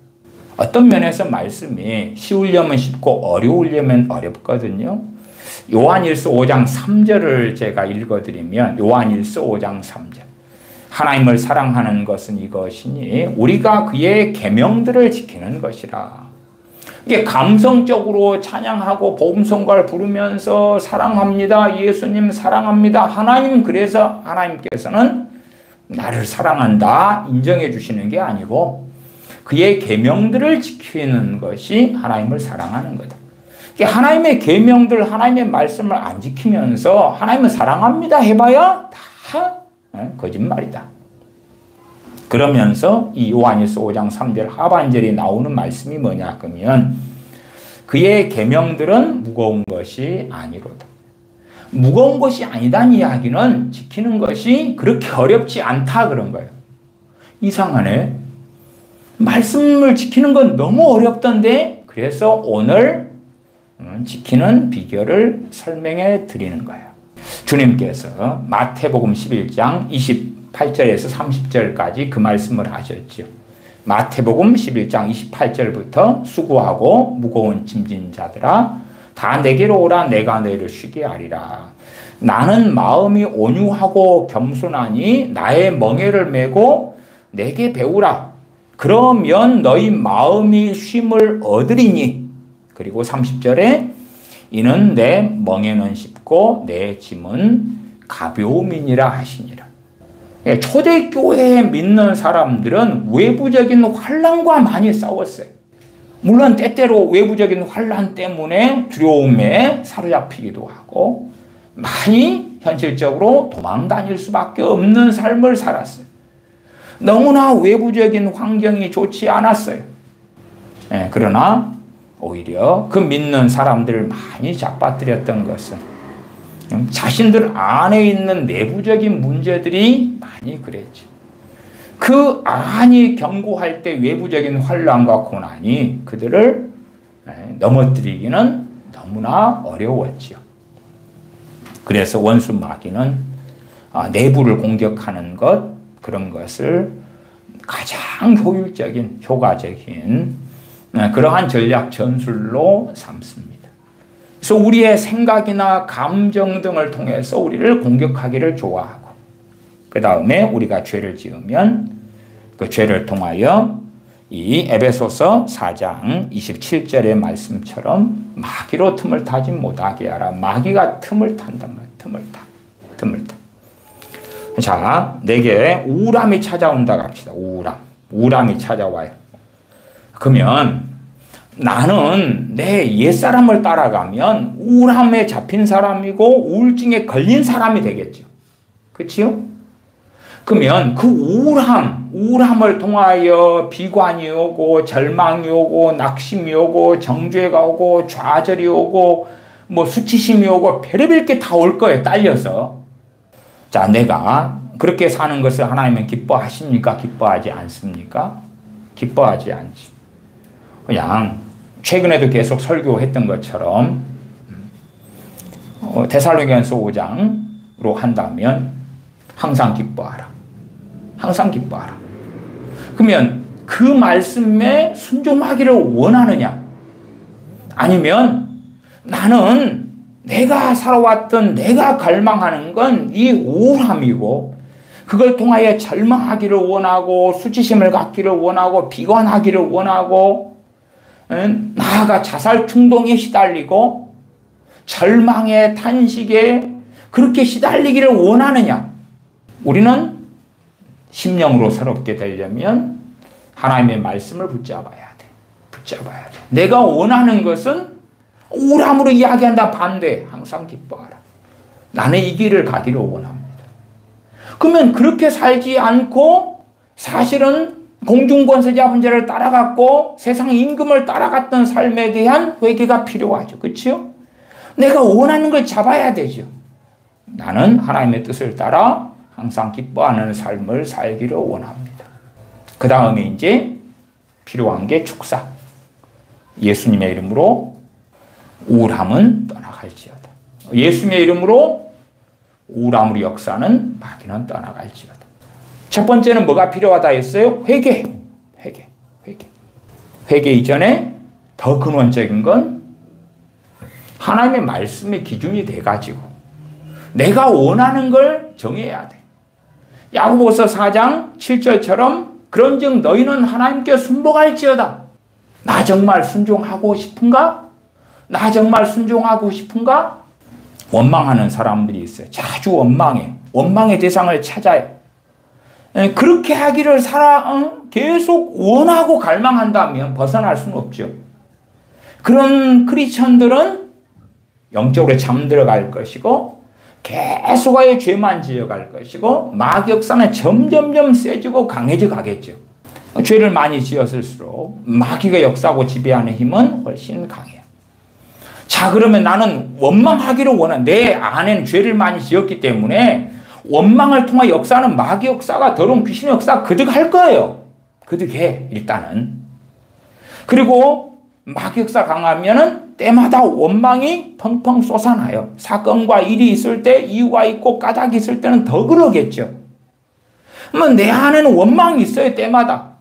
어떤 면에서 말씀이 쉬우려면 쉽고 어려우려면 어렵거든요. 요한일서 5장 3절을 제가 읽어드리면, 요한일서 5장 3절. 하나님을 사랑하는 것은 이것이니 우리가 그의 계명들을 지키는 것이라. 이게 감성적으로 찬양하고 복음성가를 부르면서 사랑합니다. 예수님 사랑합니다. 하나님, 그래서 하나님께서는 나를 사랑한다 인정해 주시는 게 아니고 그의 계명들을 지키는 것이 하나님을 사랑하는 거다. 하나님의 계명들, 하나님의 말씀을 안 지키면서 하나님을 사랑합니다 해봐야 다 거짓말이다. 그러면서 이 요한일서 5장 3절 하반절이 나오는 말씀이 뭐냐 그러면 그의 계명들은 무거운 것이 아니로다. 무거운 것이 아니다는 이야기는 지키는 것이 그렇게 어렵지 않다 그런 거예요. 이상하네. 말씀을 지키는 건 너무 어렵던데, 그래서 오늘 지키는 비결을 설명해 드리는 거예요. 주님께서 마태복음 11장 28절에서 30절까지 그 말씀을 하셨죠. 마태복음 11장 28절부터 수고하고 무거운 짐진 자들아 다 내게로 오라, 내가 너희를 쉬게 하리라. 나는 마음이 온유하고 겸손하니 나의 멍에를 메고 내게 배우라. 그러면 너희 마음이 쉼을 얻으리니. 그리고 30절에 이는 내 멍에는 쉽고 내 짐은 가벼움이니라 하시니라. 초대교회에 믿는 사람들은 외부적인 환난과 많이 싸웠어요. 물론 때때로 외부적인 환난 때문에 두려움에 사로잡히기도 하고 많이 현실적으로 도망 다닐 수밖에 없는 삶을 살았어요. 너무나 외부적인 환경이 좋지 않았어요. 그러나 오히려 그 믿는 사람들을 많이 잡아뜨렸던 것은 자신들 안에 있는 내부적인 문제들이 많이 그랬죠. 그 안이 견고할 때 외부적인 환난과 고난이 그들을 넘어뜨리기는 너무나 어려웠죠. 그래서 원수 마귀는 내부를 공격하는 것, 그런 것을 가장 효율적인, 효과적인 그러한 전략 전술로 삼습니다. 그래서 우리의 생각이나 감정 등을 통해서 우리를 공격하기를 좋아하고, 그 다음에 우리가 죄를 지으면 그 죄를 통하여 이 에베소서 4장 27절의 말씀처럼 마귀로 틈을 타지 못하게 하라. 마귀가 틈을 탄단 말이야. 틈을 타. 자, 내게 우울함이 찾아온다 합시다. 우울함이 찾아와요. 그러면 나는 내 옛사람을 따라가면 우울함에 잡힌 사람이고 우울증에 걸린 사람이 되겠죠. 그렇죠? 그러면 그 우울함을 통하여 비관이 오고 절망이 오고 낙심이 오고 정죄가 오고 좌절이 오고 뭐 수치심이 오고 별의별 게 다 올 거예요. 딸려서. 자, 내가 그렇게 사는 것을 하나님은 기뻐하십니까? 기뻐하지 않습니까? 기뻐하지 않지. 그냥 최근에도 계속 설교했던 것처럼 데살로니가서 5장으로 한다면 항상 기뻐하라. 항상 기뻐하라. 그러면 그 말씀에 순종하기를 원하느냐? 아니면 나는 내가 살아왔던 내가 갈망하는 건 이 우울함이고 그걸 통하여 절망하기를 원하고 수치심을 갖기를 원하고 비관하기를 원하고 나아가 자살 충동에 시달리고 절망에 탄식에 그렇게 시달리기를 원하느냐? 우리는 심령으로 새롭게 되려면 하나님의 말씀을 붙잡아야 돼. 내가 원하는 것은 우울함으로 이야기한다 반대. 항상 기뻐하라. 나는 이 길을 가기를 원합니다. 그러면 그렇게 살지 않고 사실은 공중권세자 문제를 따라갔고 세상 임금을 따라갔던 삶에 대한 회개가 필요하죠. 그렇죠? 내가 원하는 걸 잡아야 되죠. 나는 하나님의 뜻을 따라 항상 기뻐하는 삶을 살기를 원합니다. 그 다음에 이제 필요한 게 축사. 예수님의 이름으로 우울함은 떠나갈지어다. 예수님의 이름으로 우울함으로 역사는 마귀는 떠나갈지어다. 첫 번째는 뭐가 필요하다 했어요? 회개 이전에 더 근원적인 건 하나님의 말씀의 기준이 돼가지고 내가 원하는 걸 정해야 돼. 야고보서 4장 7절처럼 그런즉 너희는 하나님께 순복할지어다. 나 정말 순종하고 싶은가? 나 정말 순종하고 싶은가? 원망하는 사람들이 있어요. 자주 원망해. 원망의 대상을 찾아요. 그렇게 하기를 계속 원하고 갈망한다면 벗어날 수는 없죠. 그런 크리스천들은 영적으로 잠들어갈 것이고 계속하여 죄만 지어갈 것이고 마귀 역사는 점점점 세지고 강해져 가겠죠. 죄를 많이 지었을수록 마귀가 역사하고 지배하는 힘은 훨씬 강해요. 자, 그러면 나는 원망하기를 원한 내 안에는 죄를 많이 지었기 때문에 원망을 통해 역사하는 마귀 역사가 더러운 귀신의 역사가 그득할 거예요. 그득해 일단은. 그리고 마귀 역사 강하면은 때마다 원망이 펑펑 솟아나요. 사건과 일이 있을 때 이유가 있고 까닭이 있을 때는 더 그러겠죠. 그러면 내 안에는 원망이 있어요. 때마다.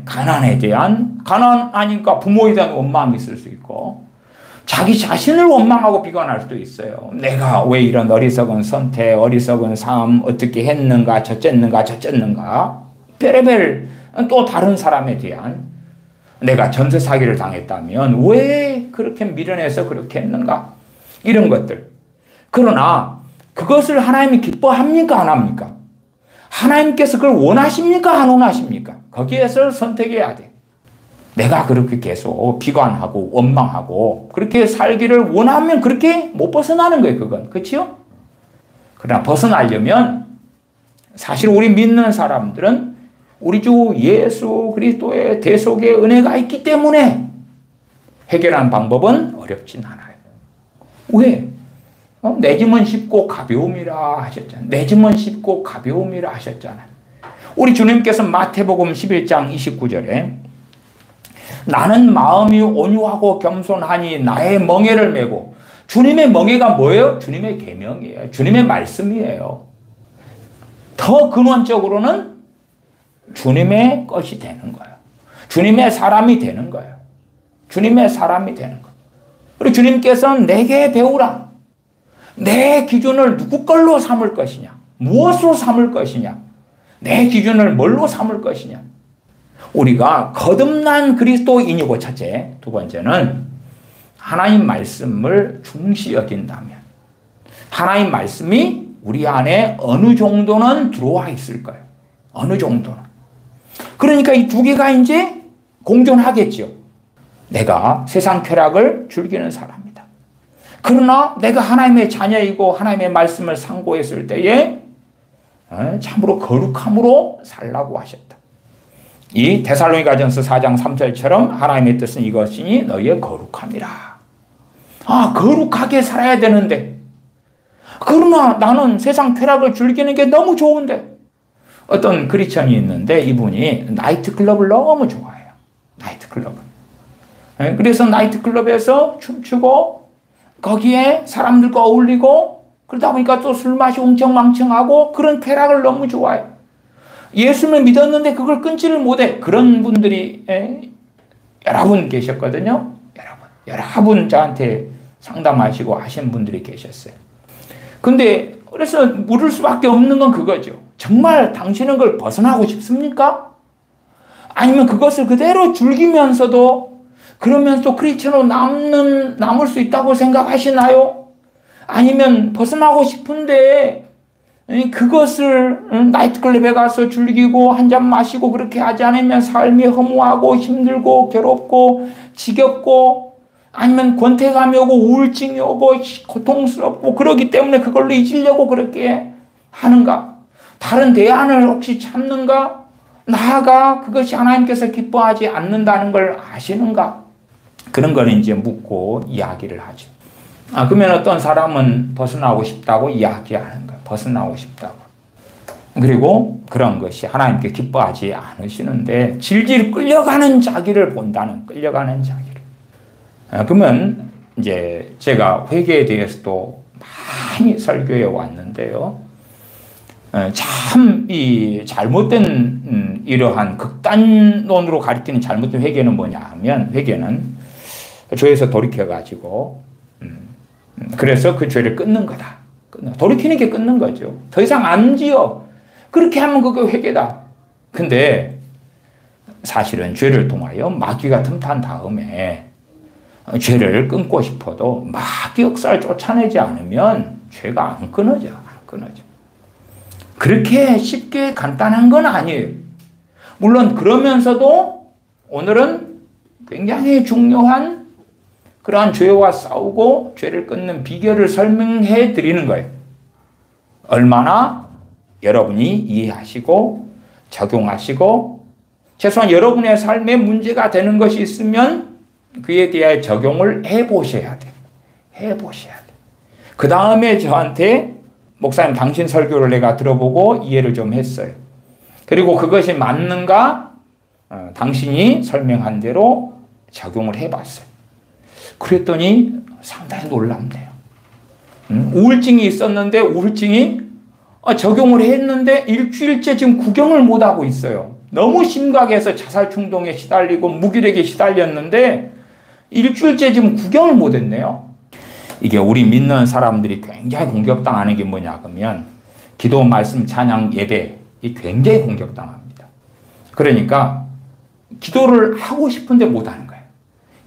가난하니까 부모에 대한 원망이 있을 수 있고 자기 자신을 원망하고 비관할 수도 있어요. 내가 왜 이런 어리석은 선택, 어리석은 삶 어떻게 했는가, 저쨌는가. 별의별 또 다른 사람에 대한 내가 전세 사기를 당했다면 왜 그렇게 미련해서 그렇게 했는가? 이런 것들. 그러나 그것을 하나님이 기뻐합니까? 안 합니까? 하나님께서 그걸 원하십니까? 안 원하십니까? 거기에서 선택해야 돼. 내가 그렇게 계속 비관하고 원망하고 그렇게 살기를 원하면 그렇게 못 벗어나는 거예요. 그건. 그렇죠? 그러나 벗어나려면 사실 우리 믿는 사람들은 우리 주 예수 그리스도의 대속의 은혜가 있기 때문에 해결하는 방법은 어렵진 않아요. 왜? 내 짐은 쉽고 가벼움이라 하셨잖아요. 내 짐은 쉽고 가벼움이라 하셨잖아요. 우리 주님께서 마태복음 11장 29절에 나는 마음이 온유하고 겸손하니 나의 멍에를 메고 주님의 멍에가 뭐예요? 주님의 계명이에요. 주님의 말씀이에요. 더 근원적으로는 주님의 것이 되는 거예요. 주님의 사람이 되는 거예요. 주님의 사람이 되는 거예요. 그리고 주님께서는 내게 배우라. 내 기준을 누구 걸로 삼을 것이냐? 무엇으로 삼을 것이냐? 내 기준을 뭘로 삼을 것이냐? 우리가 거듭난 그리스도인이고 첫째, 두 번째는 하나님 말씀을 중시 여긴다면 하나님 말씀이 우리 안에 어느 정도는 들어와 있을 거예요. 어느 정도는. 그러니까 이 두 개가 이제 공존하겠죠. 내가 세상 쾌락을 즐기는 사람이다. 그러나 내가 하나님의 자녀이고 하나님의 말씀을 상고했을 때에 참으로 거룩함으로 살라고 하셨다. 이 데살로니가전서 4장 3절처럼 하나님의 뜻은 이것이니 너희의 거룩함이라. 거룩하게 살아야 되는데 그러나 나는 세상 쾌락을 즐기는 게 너무 좋은데 어떤 크리스천이 있는데 이분이 나이트클럽을 너무 좋아해요. 나이트클럽을. 그래서 나이트클럽에서 춤추고 거기에 사람들과 어울리고 그러다 보니까 또 술 마시 웅청망청하고 그런 쾌락을 너무 좋아해요. 예수를 믿었는데 그걸 끊지를 못해. 그런 분들이 여러분 계셨거든요. 여러분 저한테 상담하시고 하신 분들이 계셨어요. 근데 그래서 물을 수밖에 없는 건 그거죠. 정말 당신은 그걸 벗어나고 싶습니까? 아니면 그것을 그대로 즐기면서도 그러면서 크리스천으로 남을 수 있다고 생각하시나요? 아니면 벗어나고 싶은데 그것을 나이트클럽에 가서 즐기고 한잔 마시고 그렇게 하지 않으면 삶이 허무하고 힘들고 괴롭고 지겹고 아니면 권태감이 오고 우울증이 오고 고통스럽고 그러기 때문에 그걸로 잊으려고 그렇게 하는가? 다른 대안을 혹시 찾는가? 나아가 그것이 하나님께서 기뻐하지 않는다는 걸 아시는가? 그런 거는 이제 묻고 이야기를 하죠. 그러면 어떤 사람은 벗어나고 싶다고 이야기하는 거예요. 벗어나고 싶다고. 그리고 그런 것이 하나님께 기뻐하지 않으시는데 질질 끌려가는 자기를 본다는 끌려가는 자기를. 그러면 이제 제가 회개에 대해서도 많이 설교해 왔는데요. 참 이 잘못된 이러한 극단론으로 가리키는 잘못된 회개는 뭐냐 하면 회개는 죄에서 돌이켜가지고 그래서 그 죄를 끊는 거다. 돌이키는 게 끊는 거죠. 더 이상 안 지어. 그렇게 하면 그거 회개다. 근데 사실은 죄를 통하여 마귀가 틈탄 다음에 죄를 끊고 싶어도 마귀 역사를 쫓아내지 않으면 죄가 안 끊어져. 그렇게 쉽게 간단한 건 아니에요. 물론 그러면서도 오늘은 굉장히 중요한 그러한 죄와 싸우고 죄를 끊는 비결을 설명해 드리는 거예요. 얼마나 여러분이 이해하시고 적용하시고 최소한 여러분의 삶에 문제가 되는 것이 있으면 그에 대해 적용을 해보셔야 돼. 그 다음에 저한테 목사님 당신 설교를 내가 들어보고 이해를 좀 했어요. 그리고 그것이 맞는가 당신이 설명한 대로 적용을 해봤어요. 그랬더니 상당히 놀랍네요. 우울증이 있었는데 우울증이 적용을 했는데 일주일째 지금 구경을 못하고 있어요. 너무 심각해서 자살 충동에 시달리고 무기력에 시달렸는데 일주일째 지금 구경을 못했네요. 이게 우리 믿는 사람들이 굉장히 공격당하는 게 뭐냐 그러면 기도, 말씀, 찬양, 예배 이 굉장히 공격당합니다. 그러니까 기도를 하고 싶은데 못하는 거예요.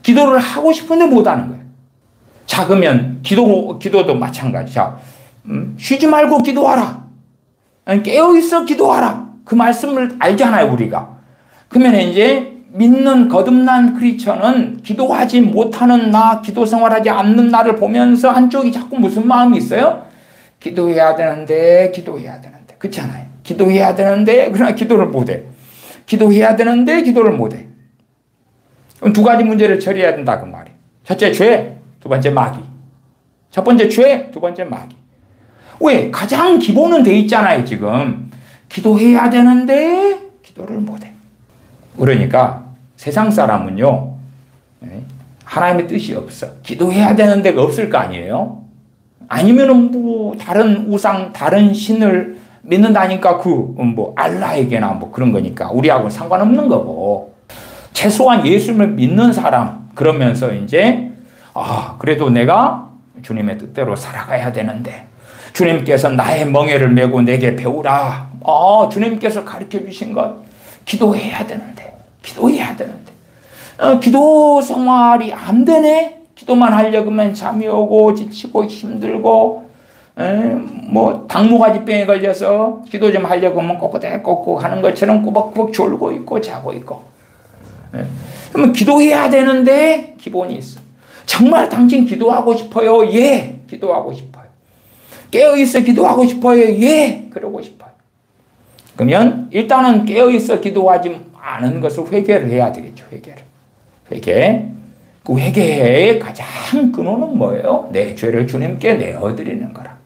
기도를 하고 싶은데 못하는 거예요. 자 그러면 기도도 마찬가지. 자 쉬지 말고 기도하라. 깨어있어 기도하라. 그 말씀을 알잖아요 우리가. 그러면 이제 믿는 거듭난 크리스천은 기도하지 못하는 나, 기도 생활하지 않는 나를 보면서 한쪽이 자꾸 무슨 마음이 있어요? 기도해야 되는데 그렇잖아요. 기도해야 되는데 그러나 기도를 못해. 기도해야 되는데 기도를 못해. 그럼 두 가지 문제를 처리해야 된다 그 말이에요. 첫째 죄, 두 번째 마귀. 첫 번째 죄, 두 번째 마귀. 왜? 가장 기본은 돼 있잖아요 지금. 기도해야 되는데 기도를 못해. 그러니까 세상 사람은요 하나님의 뜻이 없어. 기도해야 되는 데가 없을 거 아니에요. 아니면은 뭐 다른 우상, 다른 신을 믿는다니까 뭐 알라에게나 뭐 그런 거니까 우리하고는 상관없는 거고 최소한 예수를 믿는 사람 그러면서 이제 그래도 내가 주님의 뜻대로 살아가야 되는데 주님께서 나의 멍에를 메고 내게 배우라. 주님께서 가르쳐 주신 것 기도해야 되는데 기도해야 되는데. 기도 생활이 안 되네? 기도만 하려고 하면 잠이 오고 지치고 힘들고 뭐 당무가지병에 걸려서 기도 좀 하려고 하면 꼬꼬대꼬꼬 하는 것처럼 꾸벅꾸벅 졸고 있고 자고 있고. 그러면 기도해야 되는데 기본이 있어. 정말 당신 기도하고 싶어요? 예, 기도하고 싶어요. 깨어있어 기도하고 싶어요? 예, 그러고 싶어요. 그러면 일단은 깨어있어 기도하지 않은 것을 회개를 해야 되겠죠. 회개. 그 회개의 가장 근원은 뭐예요? 내 죄를 주님께 내어드리는 거라.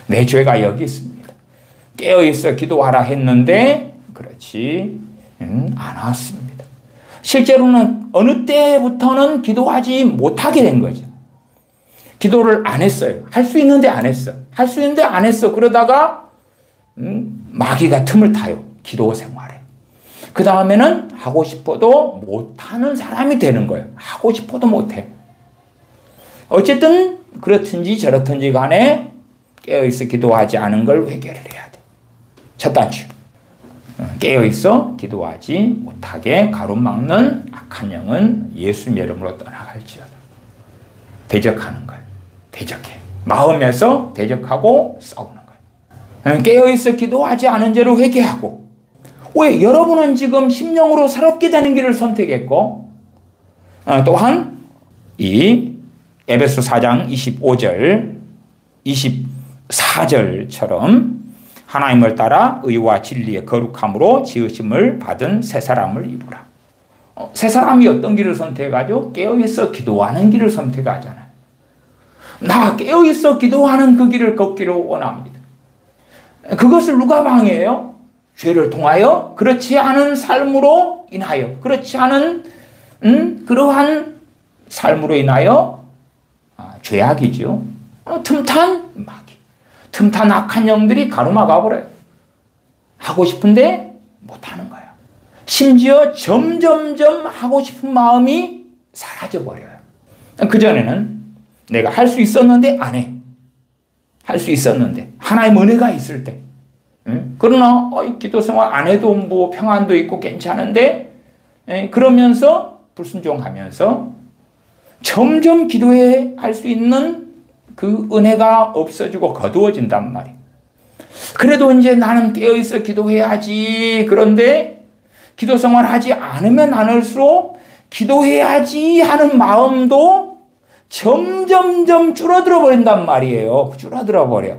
내 죄가 여기 있습니다. 깨어있어 기도하라 했는데 그렇지 안 왔습니다. 실제로는 어느 때부터는 기도하지 못하게 된 거죠. 기도를 안 했어요. 할 수 있는데 안 했어. 그러다가 마귀가 틈을 타요. 기도 생활에. 그 다음에는 하고 싶어도 못하는 사람이 되는 거예요. 하고 싶어도 못해. 어쨌든 그렇든지 저렇든지 간에 깨어있어 기도하지 않은 걸 회개를 해야 돼. 첫 단추. 깨어있어 기도하지 못하게 가로막는 악한 영은 예수님의 이름으로 떠나갈지어다. 대적하는 거예요. 대적해. 마음에서 대적하고 싸우는 거예요. 깨어있어 기도하지 않은 죄로 회개하고. 왜? 여러분은 지금 심령으로 새롭게 되는 길을 선택했고 또한 이 에베소 4장 25절 24절처럼 하나님을 따라 의와 진리의 거룩함으로 지으심을 받은 새 사람을 입으라. 새 사람이 어떤 길을 선택하죠? 깨어있어 기도하는 길을 선택하잖아요. 나 깨어있어 기도하는 그 길을 걷기를 원합니다. 그것을 누가 방해해요? 죄를 통하여 그렇지 않은 삶으로 인하여 그렇지 않은 그러한 삶으로 인하여 죄악이죠. 틈탄 마귀, 틈탄 악한 영들이 가로막아 버려요. 하고 싶은데 못하는 거예요. 심지어 점점점 하고 싶은 마음이 사라져 버려요. 그전에는 내가 할 수 있었는데 안 해. 할 수 있었는데 하나님 은혜가 있을 때. 그러나 기도 생활 안 해도 뭐 평안도 있고 괜찮은데 그러면서 불순종하면서 점점 기도해 할 수 있는 그 은혜가 없어지고 거두어진단 말이에요. 그래도 이제 나는 깨어있어 기도해야지. 그런데 기도 생활 하지 않으면 않을수록 기도해야지 하는 마음도 점점점 줄어들어 버린단 말이에요. 줄어들어 버려.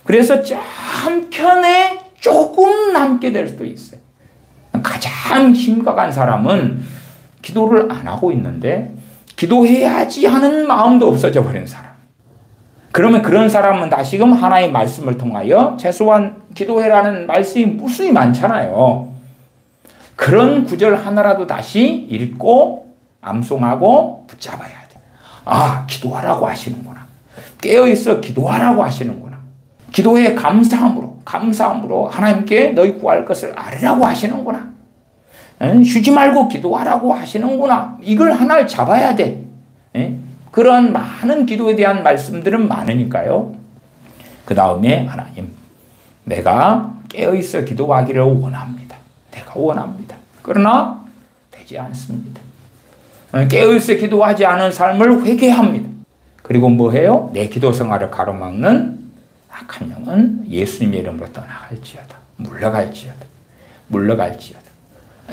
그래서 한편에 조금 남게 될 수도 있어요. 가장 심각한 사람은 기도를 안 하고 있는데 기도해야지 하는 마음도 없어져 버린 사람. 그러면 그런 사람은 다시금 하나의 말씀을 통하여 최소한 기도해라는 말씀이 무수히 많잖아요. 그런 구절 하나라도 다시 읽고 암송하고 붙잡아야 돼. 아, 기도하라고 하시는구나. 깨어있어 기도하라고 하시는구나. 기도에 감사함으로 하나님께 너희 구할 것을 아뢰라고 하시는구나. 쉬지 말고 기도하라고 하시는구나. 이걸 하나를 잡아야 돼. 그런 많은 기도에 대한 말씀들은 많으니까요. 그 다음에 하나님, 내가 깨어있어 기도하기를 원합니다. 내가 원합니다. 그러나 되지 않습니다. 깨어있어 기도하지 않은 삶을 회개합니다. 그리고 뭐 해요? 내 기도 생활을 가로막는 악한 영은 예수님의 이름으로 떠나갈지어다. 물러갈지어다.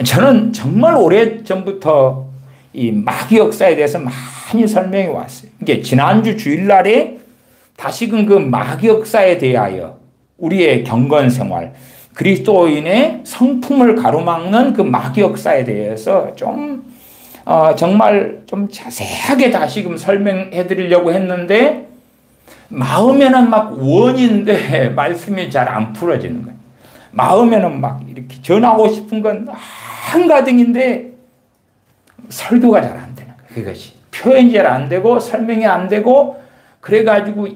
저는 정말 오래전부터 이 마귀 역사에 대해서 많이 설명해 왔어요. 이게 지난주 주일날에 다시금 그 마귀 역사에 대하여 우리의 경건 생활, 그리스도인의 성품을 가로막는 그 마귀 역사에 대해서 정말 좀 자세하게 다시금 설명해 드리려고 했는데 마음에는 막 원인데 말씀이 잘 안 풀어지는 거예요. 마음에는 막 이렇게 전하고 싶은 건 한가득인데 설교가 잘 안 되는 거예요. 그것이 표현이 잘 안 되고 설명이 안 되고 그래가지고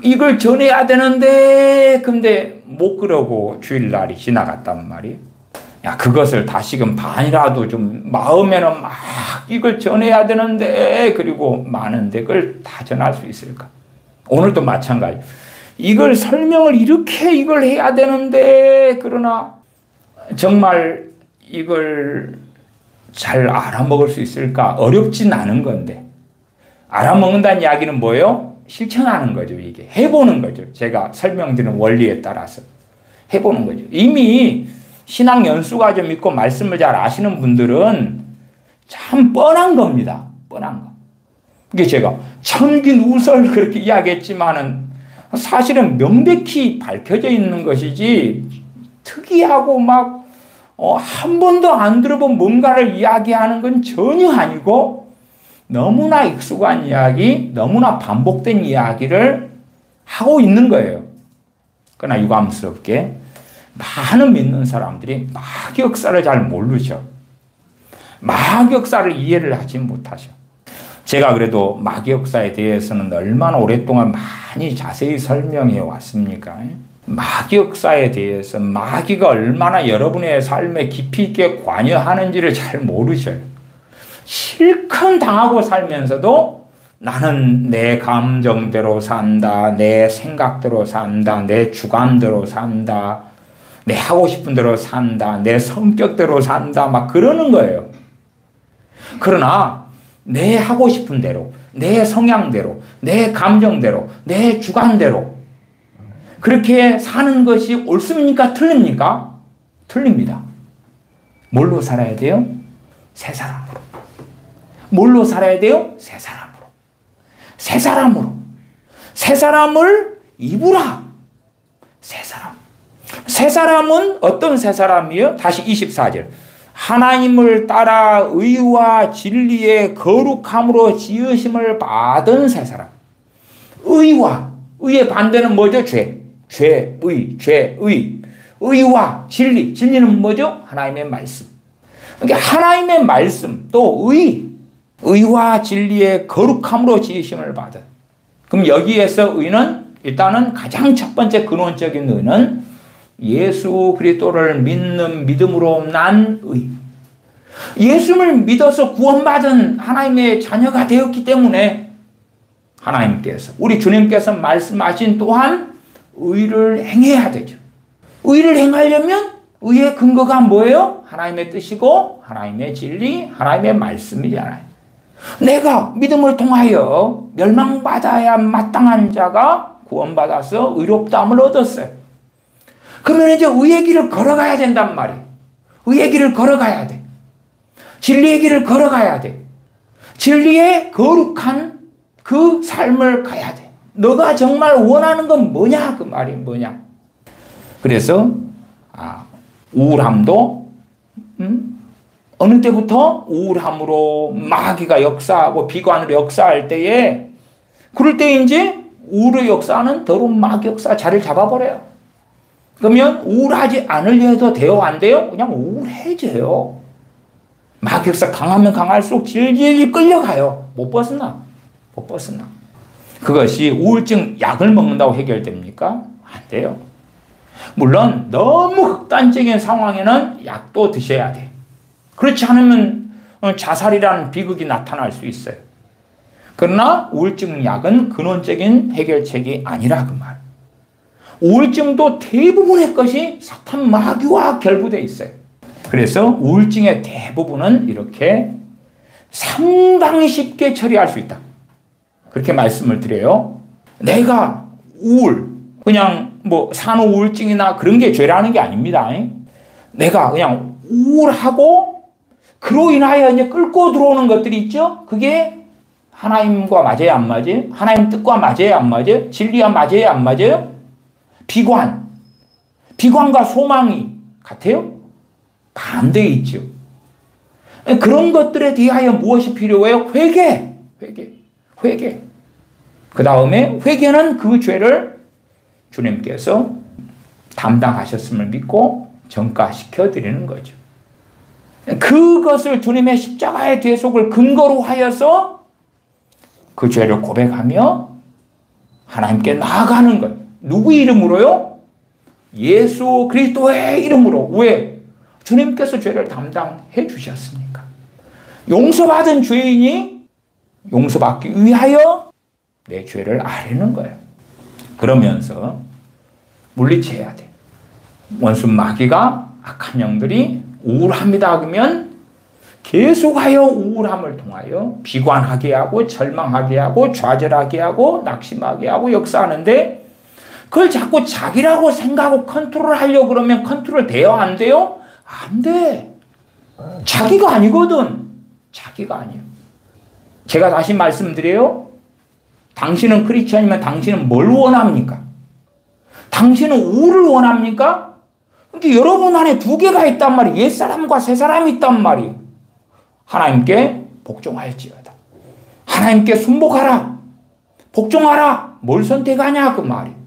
이걸 전해야 되는데 근데 못 그러고 주일날이 지나갔단 말이에요. 야, 그것을 다시금 반이라도 좀 마음에는 막 이걸 전해야 되는데 그리고 많은데 그걸 다 전할 수 있을까? 오늘도 마찬가지. 이걸 설명을 이렇게 이걸 해야 되는데 그러나 정말 이걸 잘 알아먹을 수 있을까? 어렵진 않은 건데. 알아먹는다는 이야기는 뭐예요? 실천하는 거죠, 이게. 해보는 거죠. 제가 설명드리는 원리에 따라서. 해보는 거죠. 이미 신앙 연수가 좀 있고 말씀을 잘 아시는 분들은 참 뻔한 겁니다. 뻔한 거. 이게 제가 천기누설 그렇게 이야기했지만은 사실은 명백히 밝혀져 있는 것이지 특이하고 막 한 번도 안 들어본 뭔가를 이야기하는 건 전혀 아니고 너무나 익숙한 이야기, 너무나 반복된 이야기를 하고 있는 거예요. 그러나 유감스럽게 많은 믿는 사람들이 마귀역사를 잘 모르죠. 마귀역사를 이해를 하지 못하죠. 제가 그래도 마귀역사에 대해서는 얼마나 오랫동안 많이 자세히 설명해 왔습니까? 마귀역사에 대해서 마귀가 얼마나 여러분의 삶에 깊이 있게 관여하는지를 잘 모르죠. 실컷 당하고 살면서도 나는 내 감정대로 산다, 내 생각대로 산다, 내 주관대로 산다, 내 하고 싶은 대로 산다, 내 성격대로 산다, 막 그러는 거예요. 그러나 내 하고 싶은 대로, 내 성향대로, 내 감정대로, 내 주관대로 그렇게 사는 것이 옳습니까? 틀립니까? 틀립니다. 뭘로 살아야 돼요? 새 사람으로. 뭘로 살아야 돼요? 새 사람으로. 새 사람으로. 새 사람을 입으라. 새 사람. 새 사람은 어떤 새 사람이에요? 다시 24절. 하나님을 따라 의와 진리의 거룩함으로 지으심을 받은 새 사람. 의와, 의의 반대는 뭐죠? 죄. 죄의. 의와 진리. 진리는 뭐죠? 하나님의 말씀. 그러니까 하나님의 말씀, 또 의와 진리의 거룩함으로 지으심을 받은. 그럼 여기에서 의는 일단은 가장 첫 번째 근원적인 의는 예수 그리스도를 믿는 믿음으로 난 의. 예수를 믿어서 구원받은 하나님의 자녀가 되었기 때문에 하나님께서, 우리 주님께서 말씀하신 또한 의를 행해야 되죠. 의를 행하려면 의의 근거가 뭐예요? 하나님의 뜻이고 하나님의 진리, 하나님의 말씀이잖아요. 내가 믿음을 통하여 멸망받아야 마땅한 자가 구원받아서 의롭다함을 얻었어요. 그러면 이제 의의 길을 걸어가야 된단 말이에요. 의의 길을 걸어가야 돼. 진리의 길을 걸어가야 돼. 진리의 거룩한 그 삶을 가야 돼. 너가 정말 원하는 건 뭐냐? 그 말이 뭐냐? 그래서 우울함도 어느 때부터 우울함으로 마귀가 역사하고 비관으로 역사할 때에 그럴 때 이제 우울의 역사는 더러운 마귀 역사 자리를 잡아버려요. 그러면 우울하지 않으려 해도 돼요? 안 돼요? 그냥 우울해져요. 마귀 역사 강하면 강할수록 질질 끌려가요. 못 벗어나. 그것이 우울증 약을 먹는다고 해결됩니까? 안 돼요. 물론 너무 극단적인 상황에는 약도 드셔야 돼. 그렇지 않으면 자살이라는 비극이 나타날 수 있어요. 그러나 우울증 약은 근원적인 해결책이 아니라 그 말. 우울증도 대부분의 것이 사탄 마귀와 결부되어 있어요. 그래서 우울증의 대부분은 이렇게 상당히 쉽게 처리할 수 있다. 그렇게 말씀을 드려요. 내가 그냥 산후 우울증이나 그런 게 죄라는 게 아닙니다. 내가 그냥 우울하고 그로 인하여 이제 끌고 들어오는 것들이 있죠. 그게 하나님과 맞아요, 안 맞아요? 하나님 뜻과 맞아요, 안 맞아요? 진리와 맞아요, 안 맞아요? 비관과 소망이 같아요? 반대에 있죠. 그런 것들에 대하여 무엇이 필요해요? 회개. 그 다음에 회개는 그 죄를 주님께서 담당하셨음을 믿고 전가시켜 드리는 거죠. 그것을 주님의 십자가의 대속을 근거로 하여서 그 죄를 고백하며 하나님께 나아가는 것. 누구 이름으로요? 예수 그리스도의 이름으로. 왜? 주님께서 죄를 담당해 주셨으니까. 용서받은 죄인이 용서받기 위하여 내 죄를 아뢰는 거예요. 그러면서 물리쳐야 돼. 원수 마귀가 악한 영들이 우울합니다 그러면 계속하여 우울함을 통하여 비관하게 하고 절망하게 하고 좌절하게 하고 낙심하게 하고 역사하는데 그걸 자꾸 자기라고 생각하고 컨트롤하려고 그러면 컨트롤 돼요? 안 돼요? 안 돼. 자기가 아니거든. 자기가 아니에요. 제가 다시 말씀드려요. 당신은 크리스천이면 당신은 뭘 원합니까? 당신은 우를 원합니까? 근데 여러분 안에 두 개가 있단 말이에요. 옛사람과 새사람이 있단 말이에요. 하나님께 복종할지어다. 하나님께 순복하라. 복종하라. 뭘 선택하냐 그 말이에요.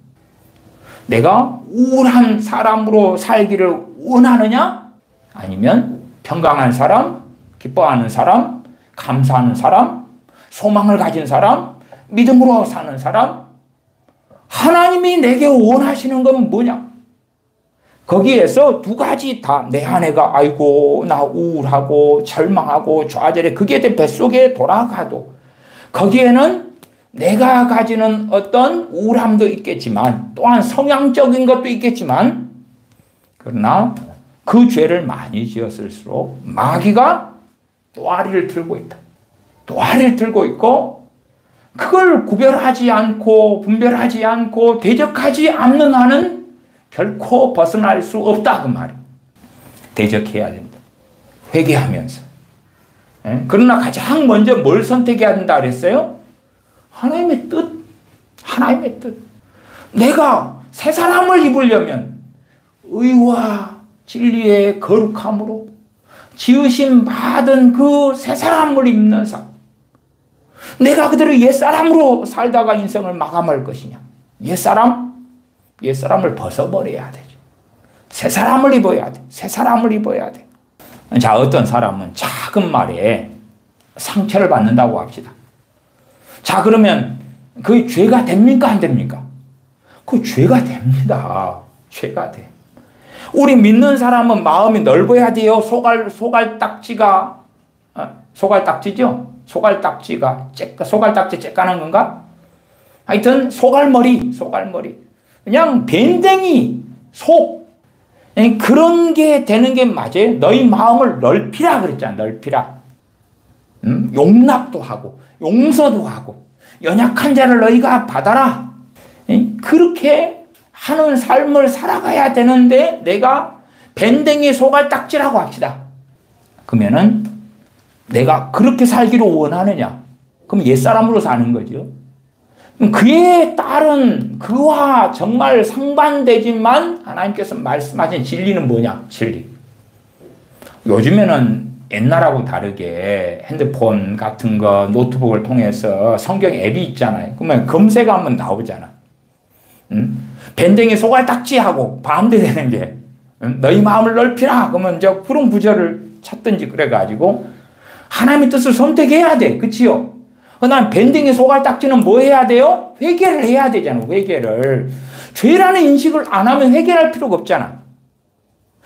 내가 우울한 사람으로 살기를 원하느냐? 아니면 평강한 사람, 기뻐하는 사람, 감사하는 사람, 소망을 가진 사람, 믿음으로 사는 사람, 하나님이 내게 원하시는 건 뭐냐? 거기에서 두 가지 다 내 아내가 아이고 나 우울하고 절망하고 좌절해 그게 내 뱃속에 돌아가도 거기에는 내가 가지는 어떤 우울함도 있겠지만 또한 성향적인 것도 있겠지만 그러나 그 죄를 많이 지었을수록 마귀가 또아리를 들고 있다. 또아리를 들고 있고 그걸 구별하지 않고 분별하지 않고 대적하지 않는 한은 결코 벗어날 수 없다 그 말이에요. 대적해야 된다. 회개하면서. 그러나 가장 먼저 뭘 선택해야 된다 그랬어요? 하나님의 뜻. 하나님의 뜻. 내가 새 사람을 입으려면 의와 진리의 거룩함으로 지으심 받은 그 새 사람을 입는 삶. 내가 그대로 옛사람으로 살다가 인생을 마감할 것이냐. 옛사람을 벗어버려야 되죠. 새 사람을 입어야 돼. 새 사람을 입어야 돼. 자, 어떤 사람은 작은 말에 상처를 받는다고 합시다. 자, 그러면 그 죄가 됩니까? 안 됩니까? 그 죄가 됩니다. 죄가 돼. 우리 믿는 사람은 마음이 넓어야 돼요. 소갈딱지가, 소갈딱지죠? 소갈딱지 째까는 건가? 하여튼, 소갈머리. 그냥 밴댕이, 속. 그런 게 되는 게 맞아요. 너희 마음을 넓히라 그랬잖아. 넓히라. 용납도 하고, 용서도 하고, 연약한 자를 너희가 받아라. 그렇게 하는 삶을 살아가야 되는데 내가 밴댕이 소갈딱지라고 합시다. 그러면은 내가 그렇게 살기를 원하느냐? 그럼 옛사람으로 사는 거죠. 그에 따른 그와 정말 상반되지만 하나님께서 말씀하신 진리는 뭐냐? 진리. 요즘에는 옛날하고 다르게 핸드폰 같은 거 노트북을 통해서 성경 앱이 있잖아요. 그러면 검색하면 나오잖아. 밴댕이 소갈딱지하고 반대되는 게 너희 마음을 넓히라. 그러면 이제 그런 구절을 찾든지 그래가지고 하나님의 뜻을 선택해야 돼. 그치요? 그다음 밴댕이 소갈딱지는 뭐 해야 돼요? 회개를 해야 되잖아. 회개를. 죄라는 인식을 안 하면 회개할 필요가 없잖아.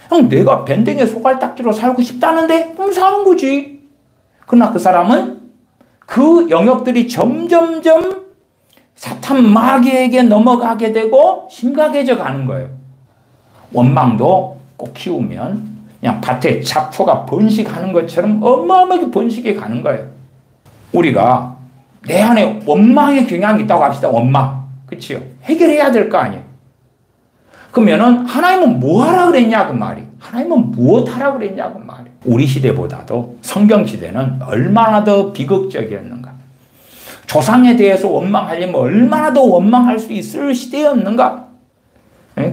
형, 내가 밴댕이 소갈딱지로 살고 싶다는데? 그럼 사는 거지. 그러나 그 사람은 그 영역들이 점점점 사탄 마귀에게 넘어가게 되고 심각해져 가는 거예요. 원망도 꼭 키우면 그냥 밭에 잡초가 번식하는 것처럼 어마어마하게 번식해 가는 거예요. 우리가 내 안에 원망의 경향이 있다고 합시다. 원망. 그치요? 해결해야 될 거 아니에요. 그러면은 하나님은 뭐 하라 그랬냐 그 말이. 하나님은 무엇 하라 그랬냐 그 말이. 우리 시대보다도 성경 시대는 얼마나 더 비극적이었는가. 조상에 대해서 원망하려면 얼마나 더 원망할 수 있을 시대였는가.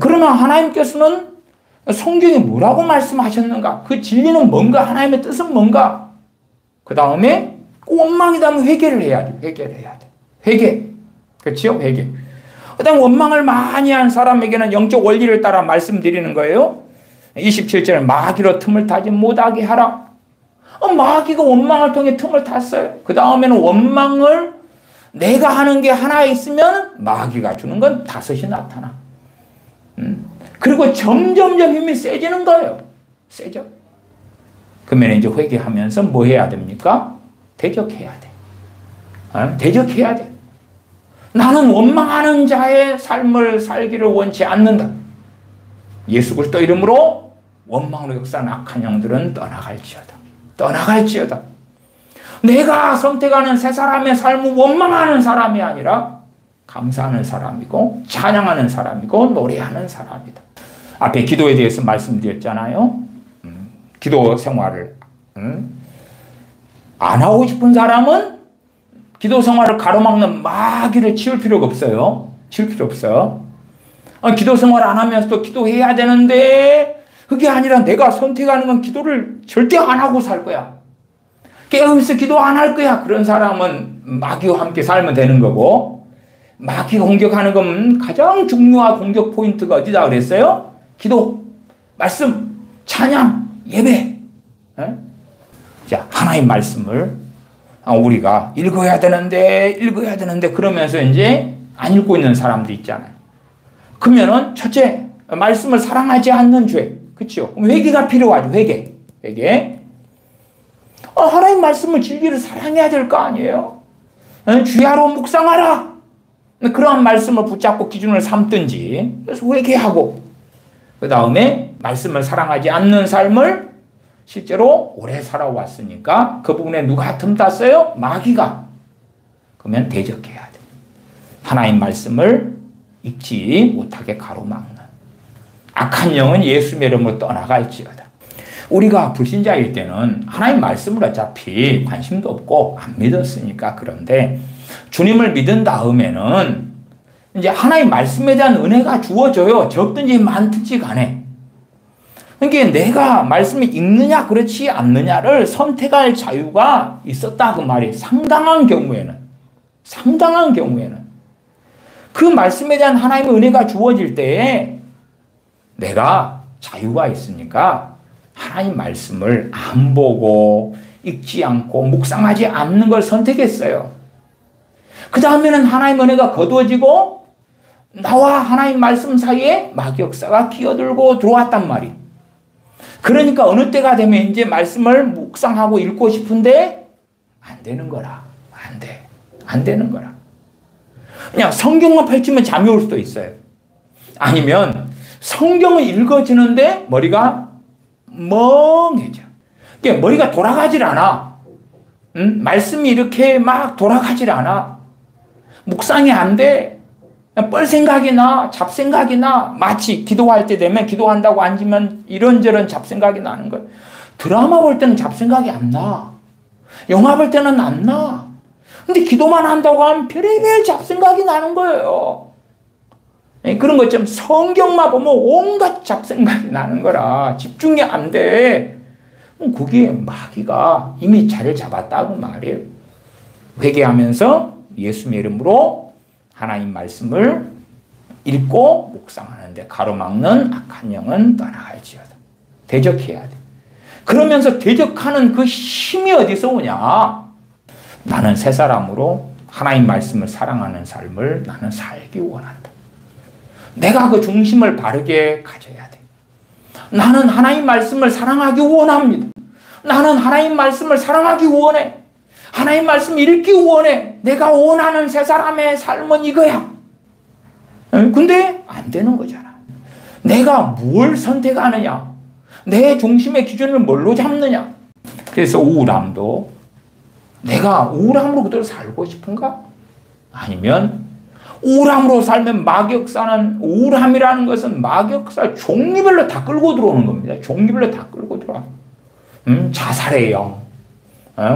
그러나 하나님께서는 성경에 뭐라고 말씀하셨는가. 그 진리는 뭔가. 하나님의 뜻은 뭔가. 그 다음에 원망이다면 회개를 해야죠. 회개를 해야 돼. 회개. 그렇죠? 회개. 그 다음 원망을 많이 한 사람에게는 영적 원리를 따라 말씀드리는 거예요. 27절에 마귀로 틈을 타지 못하게 하라. 마귀가 원망을 통해 틈을 탔어요. 그 다음에는 원망을 내가 하는 게 하나 있으면 마귀가 주는 건 5이 나타나. 그리고 점점점 힘이 세지는 거예요. 세져. 그러면 이제 회개하면서 뭐 해야 됩니까? 대적해야 돼. 대적해야 돼. 나는 원망하는 자의 삶을 살기를 원치 않는다. 예수 그리스도 이름으로 원망으로 역사하는 악한 영들은 떠나갈지어다. 떠나갈지어다. 내가 선택하는 새 사람의 삶은 원망하는 사람이 아니라 감사하는 사람이고 찬양하는 사람이고 노래하는 사람이다. 앞에 기도에 대해서 말씀드렸잖아요. 기도 생활을 안 하고 싶은 사람은 기도 생활을 가로막는 마귀를 치울 필요가 없어요. 치울 필요 없어. 기도 생활 안 하면서도 기도해야 되는데 그게 아니라 내가 선택하는 건 기도를 절대 안 하고 살 거야. 깨어있어 기도 안 할 거야. 그런 사람은 마귀와 함께 살면 되는 거고, 마귀가 공격하는 건 가장 중요한 공격 포인트가 어디다 그랬어요? 기도, 말씀, 찬양, 예배. 자, 하나님 말씀을 우리가 읽어야 되는데 그러면서 이제 안 읽고 있는 사람도 있잖아요. 그러면은 첫째, 말씀을 사랑하지 않는 죄. 그렇죠? 회개가 필요하죠. 회개. 하나님 말씀을 진리를 사랑해야 될 거 아니에요? 주야로 묵상하라. 그러한 말씀을 붙잡고 기준을 삼든지. 그래서 회개하고, 그 다음에 말씀을 사랑하지 않는 삶을 실제로 오래 살아왔으니까 그 부분에 누가 틈탔어요? 마귀가. 그러면 대적해야 돼. 하나님 말씀을 읽지 못하게 가로막는 악한 영은 예수의 이름으로 떠나갈지어다. 우리가 불신자일 때는 하나님 말씀을 어차피 관심도 없고 안 믿었으니까. 그런데 주님을 믿은 다음에는 이제 하나님 말씀에 대한 은혜가 주어져요. 적든지 많든지 간에. 그러니까 내가 말씀을 읽느냐 그렇지 않느냐를 선택할 자유가 있었다 그 말이에요. 상당한 경우에는 그 말씀에 대한 하나님의 은혜가 주어질 때에 내가 자유가 있으니까 하나님 말씀을 안 보고 읽지 않고 묵상하지 않는 걸 선택했어요. 그 다음에는 하나님 은혜가 거두어지고 나와 하나님 말씀 사이에 마귀역사가 끼어들고 들어왔단 말이에요. 그러니까 어느 때가 되면 이제 말씀을 묵상하고 읽고 싶은데 안 되는 거라. 안 되는 거라. 그냥 성경만 펼치면 잠이 올 수도 있어요. 아니면 성경을 읽어지는데 머리가 멍해져. 그러니까 머리가 돌아가질 않아. 말씀이 이렇게 막 돌아가질 않아. 묵상이 안 돼. 뻘 생각이 나, 잡생각이 나. 마치 기도할 때 되면 기도한다고 앉으면 이런저런 잡생각이 나는 거야. 드라마 볼 때는 잡생각이 안 나. 영화 볼 때는 안 나. 근데 기도만 한다고 하면 별의별 잡생각이 나는 거예요. 그런 것처럼 성경만 보면 온갖 잡생각이 나는 거라 집중이 안 돼. 거기에 마귀가 이미 자리를 잡았다고 말이에요. 회개하면서 예수님의 이름으로 하나님 말씀을 읽고 묵상하는데 가로막는 악한 영은 떠나갈지어다. 대적해야 돼. 그러면서 대적하는 그 힘이 어디서 오냐? 나는 새 사람으로 하나님 말씀을 사랑하는 삶을 나는 살기 원한다. 내가 그 중심을 바르게 가져야 돼. 나는 하나님 말씀을 사랑하기 원합니다. 나는 하나님 말씀을 사랑하기 원해. 하나님 말씀 읽기 원해. 내가 원하는 새 사람의 삶은 이거야. 근데 안 되는 거잖아. 내가 뭘 선택하느냐? 내 중심의 기준을 뭘로 잡느냐? 그래서 우울함도 내가 우울함으로 그대로 살고 싶은가? 아니면 우울함으로 살면 마귀역사는, 우울함이라는 것은 마귀역사 종류별로 다 끌고 들어오는 겁니다. 종류별로 다 끌고 들어와. 자살의 영,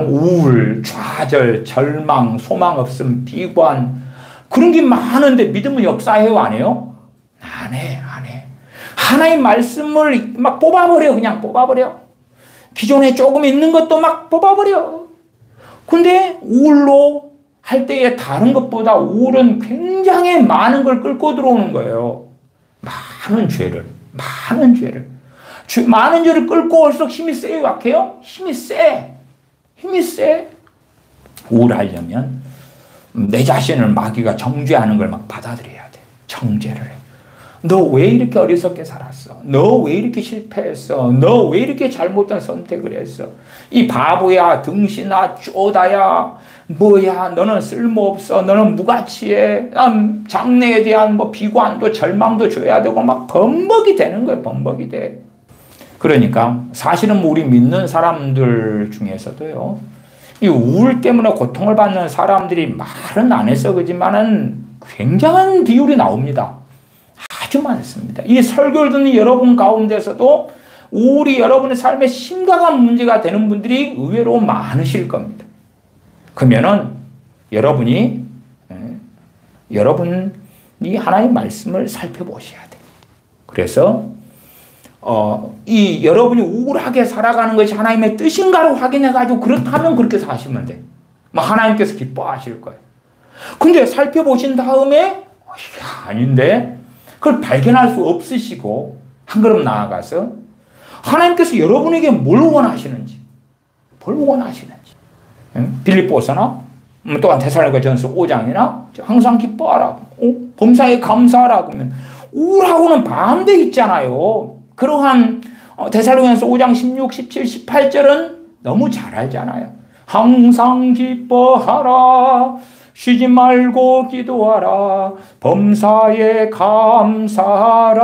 우울, 좌절, 절망, 소망 없음, 비관, 그런 게 많은데 믿음은 역사해요, 안 해요? 안 해. 하나님 말씀을 막 뽑아버려. 그냥 뽑아버려. 기존에 조금 있는 것도 막 뽑아버려. 근데 우울로 할 때에 다른 것보다 우울은 굉장히 많은 걸 끌고 들어오는 거예요. 많은 죄를. 많은 죄를 끌고 올수록 힘이 세요, 약해요? 힘이 세. 우울하려면 내 자신을 마귀가 정죄하는 걸 막 받아들여야 돼. 정죄를 해. 너 왜 이렇게 어리석게 살았어? 너 왜 이렇게 실패했어? 너 왜 이렇게 잘못된 선택을 했어? 이 바보야, 등신아, 쪼다야, 뭐야, 너는 쓸모없어, 너는 무가치해, 장래에 대한 비관도 절망도 줘야 되고 막 범벅이 되는 거예요, 범벅이 돼. 그러니까 사실은 우리 믿는 사람들 중에서도요, 이 우울 때문에 고통을 받는 사람들이 말은 안 해서 그지만은 굉장한 비율이 나옵니다. 아주 많습니다. 이 설교를 듣는 여러분 가운데서도 우울이 여러분의 삶에 심각한 문제가 되는 분들이 의외로 많으실 겁니다. 그러면은 여러분이 하나님의 말씀을 살펴보셔야 돼요. 그래서 이 여러분이 우울하게 살아가는 것이 하나님의 뜻인가를 확인해가지고 그렇다면 그렇게 사시면 돼. 하나님께서 기뻐하실 거예요. 근데 살펴보신 다음에 아닌데 그걸 발견할 수 없으시고 한 걸음 나아가서 하나님께서 여러분에게 뭘 원하시는지, 빌립보서나 또한 데살로니가전서 5장이나 항상 기뻐하라, 범사에 감사하라 그러면 우울하고는 반대 있잖아요. 그러한 데살로니가전서 5장 16, 17, 18절은 너무 잘 알잖아요. 항상 기뻐하라, 쉬지 말고 기도하라, 범사에 감사하라.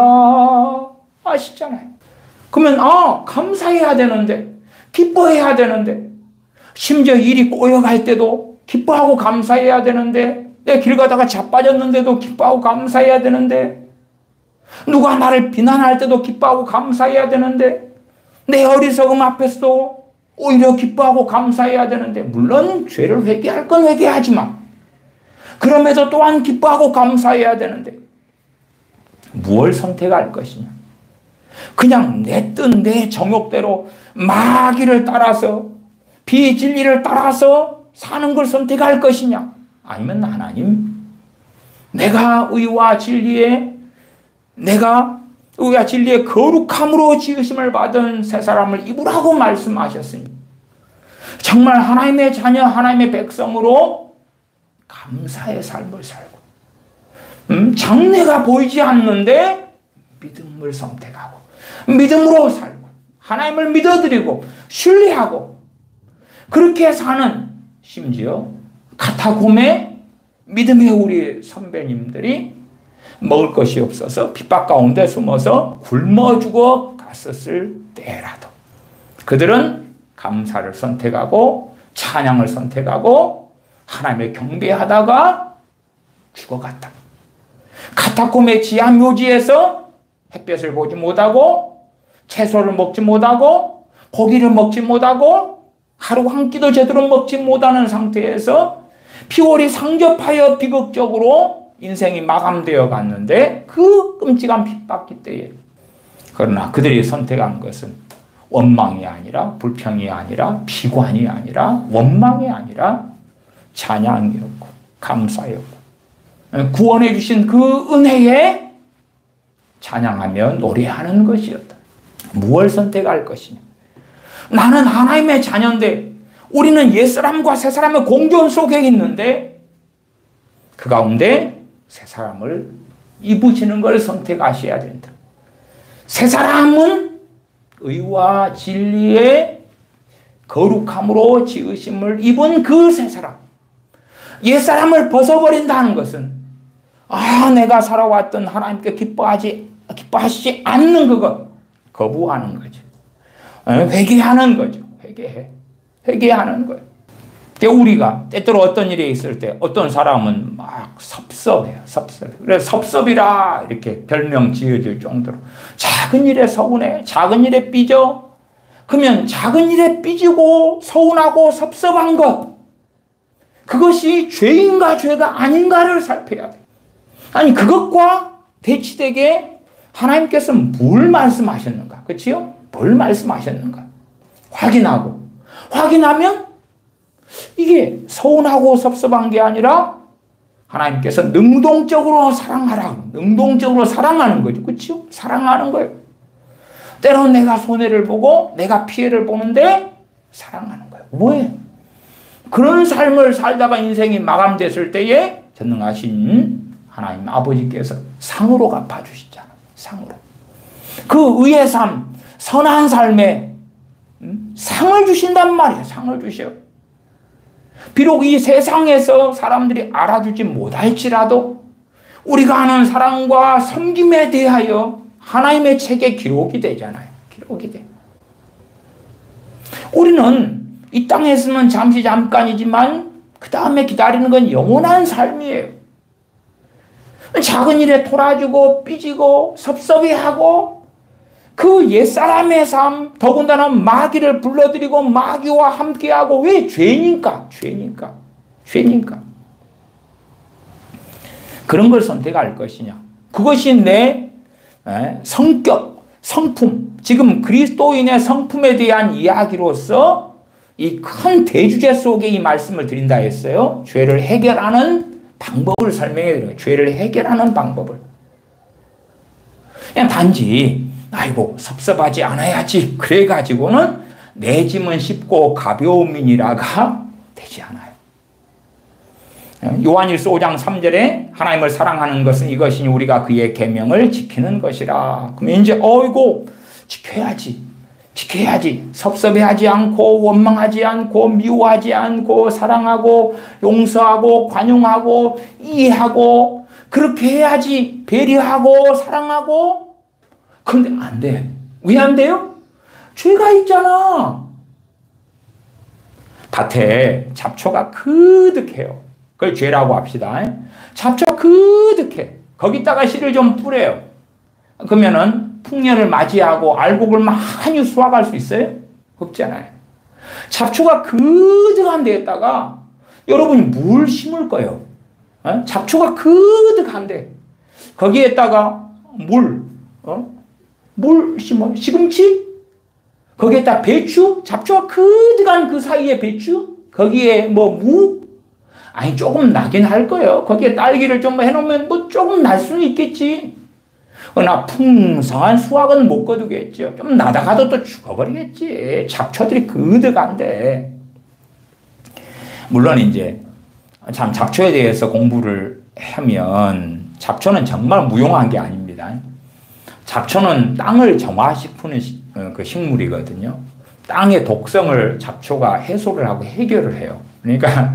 아시잖아요. 그러면 감사해야 되는데, 기뻐해야 되는데, 심지어 일이 꼬여갈 때도 기뻐하고 감사해야 되는데, 내 길 가다가 자빠졌는데도 기뻐하고 감사해야 되는데, 누가 나를 비난할 때도 기뻐하고 감사해야 되는데, 내 어리석음 앞에서도 오히려 기뻐하고 감사해야 되는데, 물론 죄를 회개할 건 회개하지만 그럼에도 또한 기뻐하고 감사해야 되는데 무엇을 선택할 것이냐? 그냥 내 뜻, 내 정욕대로 마귀를 따라서 비진리를 따라서 사는 걸 선택할 것이냐? 아니면 하나님, 내가 의와 진리에 거룩함으로 지으심을 받은 새 사람을 입으라고 말씀하셨으니 정말 하나님의 자녀, 하나님의 백성으로 감사의 삶을 살고 장래가 보이지 않는데 믿음을 선택하고 믿음으로 살고 하나님을 믿어드리고 신뢰하고 그렇게 사는, 심지어 카타콤에 믿음의 우리 선배님들이 먹을 것이 없어서 핍박 가운데 숨어서 굶어 죽어 갔었을 때라도 그들은 감사를 선택하고 찬양을 선택하고 하나님을 경배하다가 죽어갔다. 카타콤의 지하 묘지에서 햇볕을 보지 못하고 채소를 먹지 못하고 고기를 먹지 못하고 하루 한 끼도 제대로 먹지 못하는 상태에서 피골이 상접하여 비극적으로 인생이 마감되어 갔는데 그 끔찍한 핍박기 때에, 그러나 그들이 선택한 것은 원망이 아니라 불평이 아니라 비관이 아니라 원망이 아니라 찬양이었고 감사였고 구원해 주신 그 은혜에 찬양하며 노래하는 것이었다. 무엇을 선택할 것이냐? 나는 하나님의 자녀인데 우리는 옛사람과 새사람의 공존 속에 있는데 그 가운데 새사람을 입으시는 걸 선택하셔야 된다. 새사람은 의와 진리의 거룩함으로 지으심을 입은 그 새사람. 옛사람을 벗어버린다는 것은 내가 살아왔던 하나님께 기뻐하시지 않는 그것 거부하는 거죠. 회개하는 거죠. 회개하는 거예요. 우리가 때때로 어떤 일이 있을 때 어떤 사람은 막 섭섭해요. 그래서 섭섭이라 이렇게 별명 지어질 정도로 작은 일에 서운해, 작은 일에 삐져. 그러면 작은 일에 삐지고 서운하고 섭섭한 것, 그것이 죄인가 죄가 아닌가를 살펴야 돼. 아니 그것과 대치되게 하나님께서 뭘 말씀하셨는가? 그렇지요? 뭘 말씀하셨는가? 확인하면 이게 서운하고 섭섭한 게 아니라 하나님께서 능동적으로 사랑하는 거죠. 그렇죠? 사랑하는 거예요. 때로는 내가 손해를 보고 내가 피해를 보는데 사랑하는 거예요. 왜? 그런 삶을 살다가 인생이 마감됐을 때에 전능하신 하나님 아버지께서 상으로 갚아주시잖아요. 상으로. 그 의의 삶, 선한 삶에 상을 주신단 말이에요. 상을 주셔요. 비록 이 세상에서 사람들이 알아주지 못할지라도 우리가 하는 사랑과 섬김에 대하여 하나님의 책에 기록이 되잖아요. 오게 돼. 우리는 이 땅에서는 잠깐이지만 그 다음에 기다리는 건 영원한 삶이에요. 작은 일에 토라지고 삐지고 섭섭해하고 그 옛사람의 삶, 더군다나 마귀를 불러들이고 마귀와 함께하고, 왜? 죄니까. 그런 걸 선택할 것이냐. 그것이 내 성격, 성품, 지금 그리스도인의 성품에 대한 이야기로서 이 큰 대주제 속에 이 말씀을 드린다 했어요. 죄를 해결하는 방법을 설명해 드려요. 죄를 해결하는 방법을. 그냥 단지 아이고 섭섭하지 않아야지 그래가지고는 내 짐은 쉽고 가벼움이니라가 되지 않아요. 요한일서 5장 3절에 하나님을 사랑하는 것은 이것이니 우리가 그의 계명을 지키는 것이라. 그러면 이제 어이고 지켜야지 섭섭해하지 않고 원망하지 않고 미워하지 않고 사랑하고 용서하고 관용하고 이해하고 그렇게 해야지, 배려하고 사랑하고. 그런데 안 돼. 왜 안 돼요? 죄가 있잖아. 밭에 잡초가 그득해요. 그걸 죄라고 합시다. 잡초가 그득해. 거기다가 씨를 좀 뿌려요. 그러면은 풍년을 맞이하고 알곡을 많이 수확할 수 있어요? 없잖아요. 잡초가 그득한 데에다가 여러분이 뭘 심을 거예요? 잡초가 그득한데 거기에다가 뭘 심어? 시금치? 거기에다 배추? 잡초가 그득한 그 사이에 배추? 거기에 무? 아니 조금 나긴 할 거예요. 거기에 딸기를 좀 해놓으면 조금 날 수는 있겠지. 그러나 풍성한 수확은 못 거두겠죠. 좀 나다가도 또 죽어버리겠지. 잡초들이 그득한데. 물론 이제 참 잡초에 대해서 공부를 하면 잡초는 정말 무용한 게 아닙니다. 잡초는 땅을 정화시키는 그 식물이거든요. 땅의 독성을 잡초가 해소를 하고 해결을 해요. 그러니까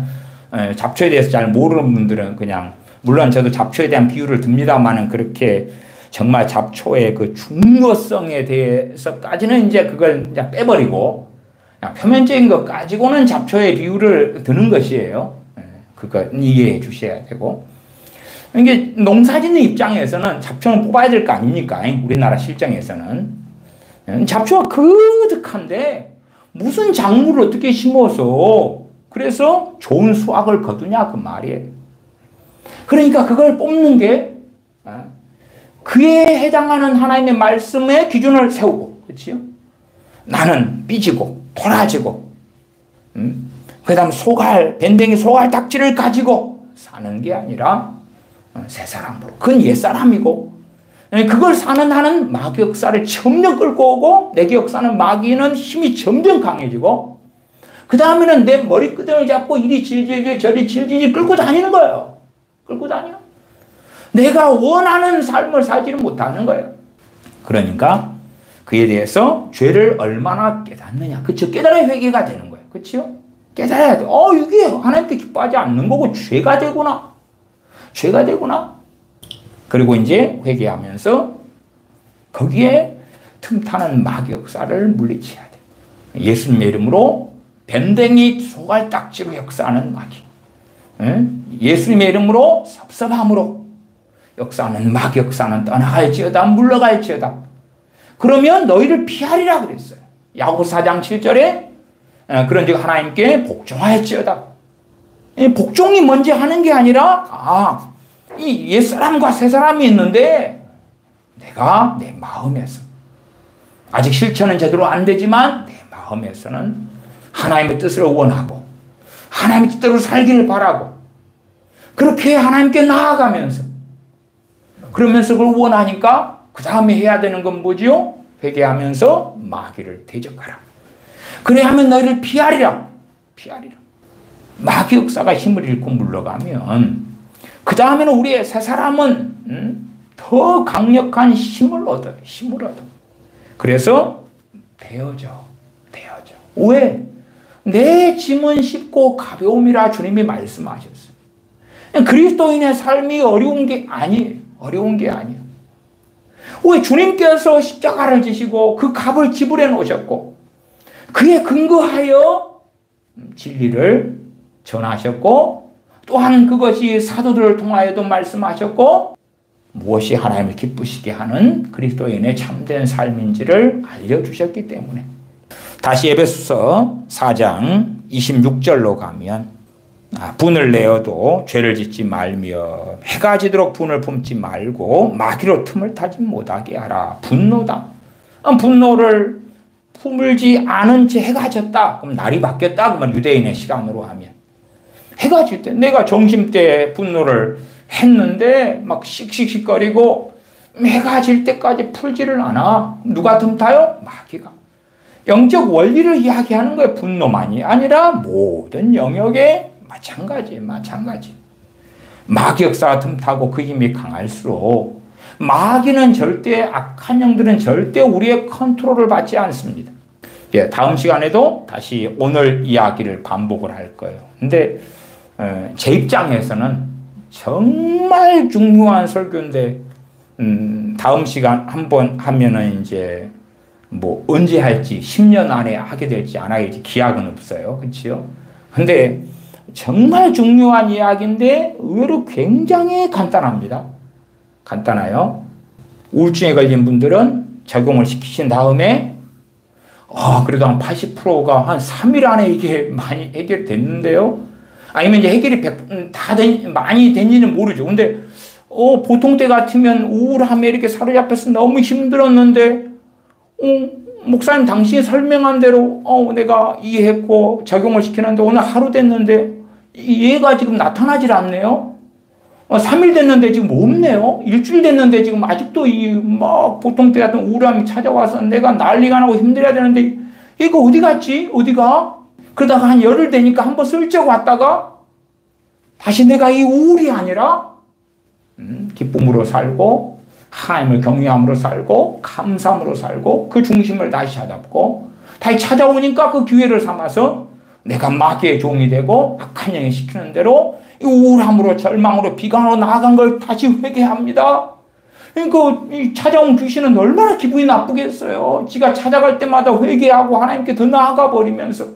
잡초에 대해서 잘 모르는 분들은 그냥, 물론 저도 잡초에 대한 비유를 듭니다만은 그렇게 정말 잡초의 그 중요성에 대해서까지는 이제 그걸 이제 빼버리고 표면적인 것 가지고는 잡초의 비유를 드는 것이에요. 그거 이해해 주셔야 되고. 이게 농사짓는 입장에서는 잡초는 뽑아야 될 거 아닙니까? 우리나라 실정에서는. 잡초가 그득한데 무슨 작물을 어떻게 심어서 그래서 좋은 수확을 거두냐 그 말이에요. 그러니까 그걸 뽑는 게 그에 해당하는 하나님의 말씀의 기준을 세우고, 그렇지요? 나는 삐지고 토라지고 그 다음 밴댕이 소갈 딱지를 가지고 사는 게 아니라 새 사람으로, 그건 옛 사람이고, 그걸 사는 한은 마귀 역사를 점점 끌고 오고, 내게 역사는 마귀는 힘이 점점 강해지고, 그 다음에는 내 머리끄댕을 잡고 이리 질질질 저리 질질질 끌고 다니는 거예요. 끌고 다녀. 내가 원하는 삶을 살지는 못하는 거예요. 그러니까 그에 대해서 죄를 얼마나 깨닫느냐. 그쵸? 깨달아야 회개가 되는 거예요. 그쵸? 깨달아야 돼. 이게 하나님께 기뻐하지 않는 거고 죄가 되구나. 그리고 이제 회개하면서 거기에 틈타는 마귀 역사를 물리쳐야 돼. 예수님의 이름으로 밴댕이 소갈딱지로 역사하는 마귀. 예수님의 이름으로 섭섭함으로 역사하는 마귀 역사는 떠나갈지어다 물러갈지어다. 그러면 너희를 피하리라 그랬어요. 야고보서 4장 7절에 그런즉 하나님께 복종하였지어다. 복종이 먼저 하는 게 아니라 이 옛사람과 새사람이 있는데 내가 내 마음에서 아직 실천은 제대로 안 되지만 내 마음에서는 하나님의 뜻을 원하고 하나님의 뜻대로 살기를 바라고 그렇게 하나님께 나아가면서 그러면서 그걸 원하니까 그 다음에 해야 되는 건 뭐지요? 회개하면서 마귀를 대적하라. 그래야 하면 너희를 피하리라. 마귀 역사가 힘을 잃고 물러가면 그 다음에는 우리의 새 사람은 더 강력한 힘을 얻어요. 그래서 되어져. 왜? 내 짐은 쉽고 가벼움이라 주님이 말씀하셨어요. 그리스도인의 삶이 어려운 게 아니에요. 왜 주님께서 십자가를 지시고 그 값을 지불해 놓으셨고 그에 근거하여 진리를 전하셨고 또한 그것이 사도들을 통하여도 말씀하셨고 무엇이 하나님을 기쁘시게 하는 그리스도인의 참된 삶인지를 알려주셨기 때문에 다시 에베소서 4장 26절로 가면 분을 내어도 죄를 짓지 말며 해가 지도록 분을 품지 말고 마귀로 틈을 타지 못하게 하라. 분노다. 분노를 품을지 않은 채 해가 졌다. 그럼 날이 바뀌었다. 그러면 유대인의 시간으로 하면 해가 질 때 내가 점심때 분노를 했는데 막 씩씩씩거리고 해가 질 때까지 풀지를 않아. 누가 틈타요? 마귀가. 영적 원리를 이야기하는 거예요. 분노만이 아니라 모든 영역에 마찬가지. 마귀 역사가 틈타고 그 힘이 강할수록 마귀는 절대 악한 영들은 절대 우리의 컨트롤을 받지 않습니다. 예, 다음 시간에도 다시 오늘 이야기를 반복을 할 거예요. 근데 제 입장에서는 정말 중요한 설교인데 다음 시간 한번 하면은 이제 뭐 언제 할지 10년 안에 하게 될지 안 하게 될지 기약은 없어요. 그렇죠? 근데 정말 중요한 이야기인데 의외로 굉장히 간단합니다. 간단해요. 우울증에 걸린 분들은 적용을 시키신 다음에 그래도 한 80%가 한 3일 안에 이게 많이 해결됐는데요. 아니면 이제 해결이 많이 된지는 모르죠. 근데 보통 때 같으면 우울함에 이렇게 사로잡혀서 너무 힘들었는데 목사님 당신이 설명한 대로 내가 이해했고 적용을 시키는데 오늘 하루 됐는데 얘가 지금 나타나질 않네요. 3일 됐는데 지금 없네요. 일주일 됐는데 지금 아직도 보통 때 같은 우울함이 찾아와서 내가 난리가 나고 힘들어야 되는데 이거 어디 갔지? 어디가? 그러다가 한 열흘 되니까 한번 슬쩍 왔다가 다시 내가 이 우울이 아니라 기쁨으로 살고 하나님을 경외함으로 살고 감사함으로 살고 그 중심을 다시 찾아보고 다시 찾아오니까 그 기회를 삼아서 내가 마귀의 종이 되고 악한 영이 시키는 대로 우울함으로 절망으로 비관으로 나아간 걸 다시 회개합니다. 그러니까 이 찾아온 귀신은 얼마나 기분이 나쁘겠어요. 지가 찾아갈 때마다 회개하고 하나님께 더 나아가 버리면서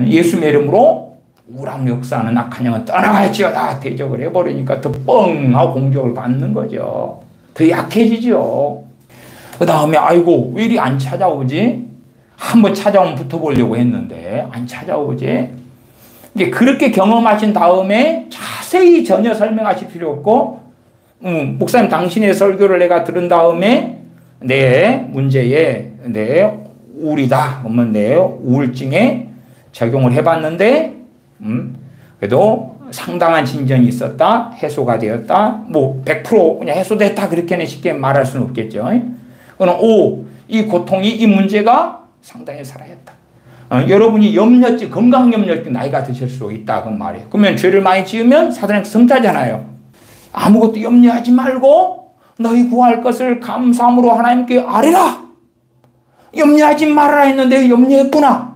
예수님의 이름으로 우울함 역사하는 악한 영은 떠나갈지어다 대적을 해버리니까 더 뻥하고 공격을 받는 거죠. 더 약해지죠. 그 다음에 아이고 왜 이리 안 찾아오지? 한번 찾아오면 붙어보려고 했는데 안 찾아오지? 이게 그렇게 경험하신 다음에 자세히 전혀 설명하실 필요 없고 목사님 당신의 설교를 내가 들은 다음에 내 문제에 내 우울이다 그러면 내 우울증에 적용을 해봤는데 그래도 상당한 진전이 있었다 해소가 되었다 100% 그냥 해소됐다 그렇게는 쉽게 말할 수는 없겠죠. 그럼 이 고통이 이 문제가 상당히 살아있다. 여러분이 염려증, 건강염려증 나이가 드실수록 있다 그 말이에요. 그러면 죄를 많이 지으면 사단에서 성타잖아요. 아무것도 염려하지 말고 너희 구할 것을 감사함으로 하나님께 아뢰라. 염려하지 말아라 했는데 염려했구나.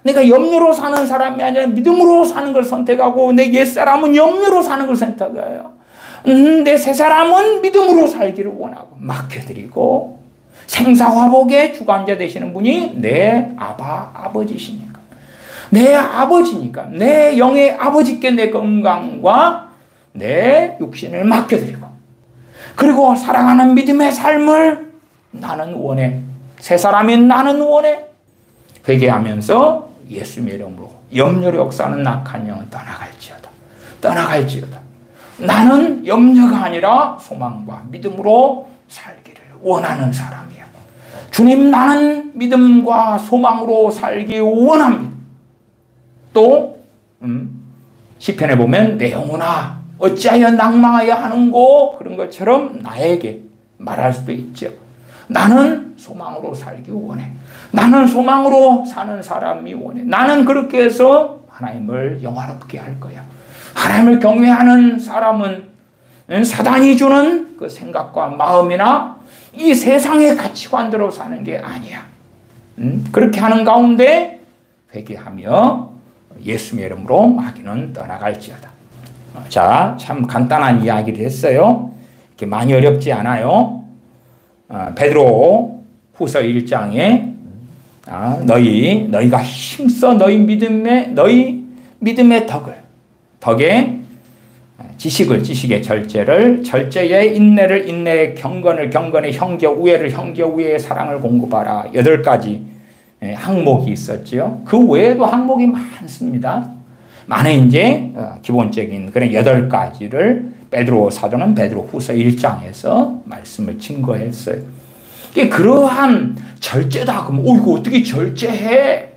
내가 염려로 사는 사람이 아니라 믿음으로 사는 걸 선택하고 내 옛사람은 염려로 사는 걸 선택해요. 내 새사람은 믿음으로 살기를 원하고 맡겨드리고 생사화복의 주관자 되시는 분이 내 아버지시니까 내 아버지니까 내 영의 아버지께 내 건강과 내 육신을 맡겨드리고 그리고 사랑하는 믿음의 삶을 나는 원해 새 사람인 나는 원해 회개하면서 예수님의 이름으로 염려로 역사하는 악한 영은 떠나갈지어다 나는 염려가 아니라 소망과 믿음으로 살기를 원하는 사람이야. 주님 나는 믿음과 소망으로 살기 원합니다. 또 시편에 보면 내 영혼아 어찌하여 낭망하여 하는고 그런 것처럼 나에게 말할 수도 있죠. 나는 소망으로 살기 원해. 나는 소망으로 사는 사람이 원해. 나는 그렇게 해서 하나님을 영화롭게 할 거야. 하나님을 경외하는 사람은 사단이 주는 그 생각과 마음이나 이 세상의 가치관대로 사는 게 아니야. 그렇게 하는 가운데 회개하며 예수님의 이름으로 마귀는 떠나갈지어다. 자, 참 간단한 이야기를 했어요. 이렇게 많이 어렵지 않아요. 베드로 후서 1장에 너희가 힘써 너희 믿음의 덕에 지식의 절제를, 절제의 인내를, 인내의 경건을, 경건의 형제 우애를, 형제 우애의 사랑을 공급하라. 8가지 항목이 있었죠. 그 외에도 항목이 많습니다. 많은 이제 기본적인 그런 8가지를 베드로 사도는 베드로 후서 1장에서 말씀을 증거했어요. 그러한 절제다. 그럼 이거 어떻게 절제해?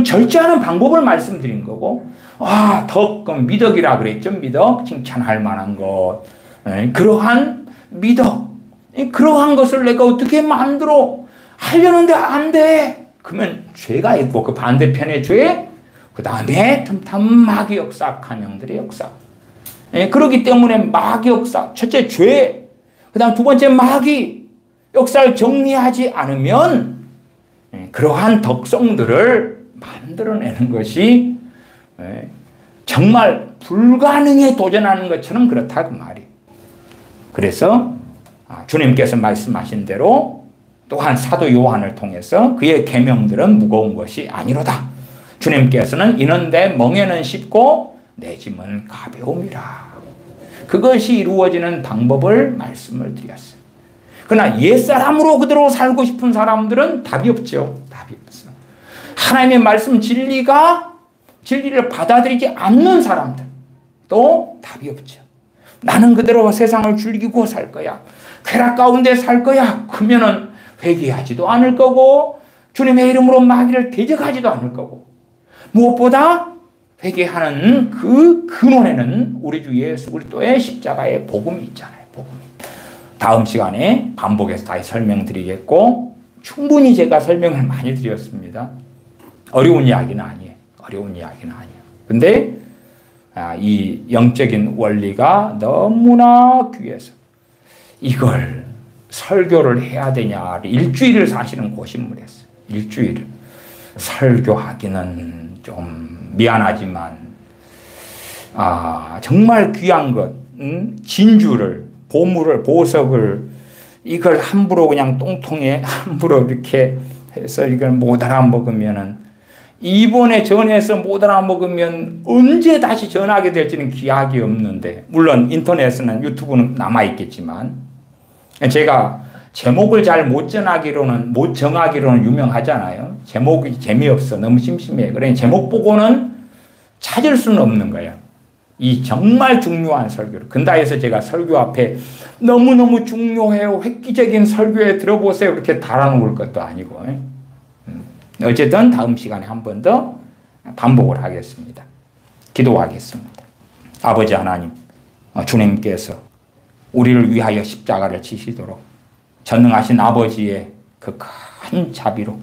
절제하는 방법을 말씀드린 거고, 그럼 미덕이라 그랬죠. 미덕, 칭찬할 만한 것. 그러한 미덕, 그러한 것을 내가 어떻게 만들어 하려는데 안 돼. 그러면 죄가 있고, 그 반대편의 죄, 그 다음에 틈틈 마귀 역사, 악한 영들의 역사. 그렇기 때문에 마귀 역사, 첫째 죄, 그 다음 두 번째 마귀 역사를 정리하지 않으면 그러한 덕성들을 만들어내는 것이 정말 불가능에 도전하는 것처럼 그렇다 그 말이에요. 그래서 주님께서 말씀하신 대로 또한 사도 요한을 통해서 그의 계명들은 무거운 것이 아니로다. 주님께서는 이는 내 멍에는 쉽고 내 짐은 가벼움이라. 그것이 이루어지는 방법을 말씀을 드렸어요. 그러나 옛사람으로 그대로 살고 싶은 사람들은 답이 없죠. 답이 없어. 하나님의 말씀 진리를 받아들이지 않는 사람들 또 답이 없죠. 나는 그대로 세상을 즐기고 살 거야. 쾌락 가운데 살 거야. 그러면은 회개하지도 않을 거고 주님의 이름으로 마귀를 대적하지도 않을 거고, 무엇보다 회개하는 그 근원에는 우리 주 예수 그리스도의 십자가의 복음이 있잖아요. 복음이. 다음 시간에 반복해서 다시 설명드리겠고, 충분히 제가 설명을 많이 드렸습니다. 어려운 이야기는 아니에요. 근데 이 영적인 원리가 너무나 귀해서 이걸 설교를 해야 되냐, 일주일을 사실은 고심을했어요. 일주일을. 설교하기는 좀 미안하지만 정말 귀한 것, 진주를, 보물을, 보석을 이걸 함부로 그냥 똥통에 함부로 이렇게 해서 이걸 못 알아먹으면은, 이번에 전해서 못 알아먹으면 언제 다시 전하게 될지는 기약이 없는데, 물론 인터넷에는 유튜브는 남아있겠지만, 제가 제목을 잘 못 정하기로는 유명하잖아요. 제목이 재미없어. 너무 심심해. 그러니 제목 보고는 찾을 수는 없는 거예요. 이 정말 중요한 설교를. 근다해서 제가 설교 앞에 너무너무 중요해요, 획기적인 설교에 들어보세요 이렇게 달아놓을 것도 아니고. 어쨌든 다음 시간에 한 번 더 반복을 하겠습니다. 기도하겠습니다. 아버지 하나님, 주님께서 우리를 위하여 십자가를 지시도록 전능하신 아버지의 그 큰 자비로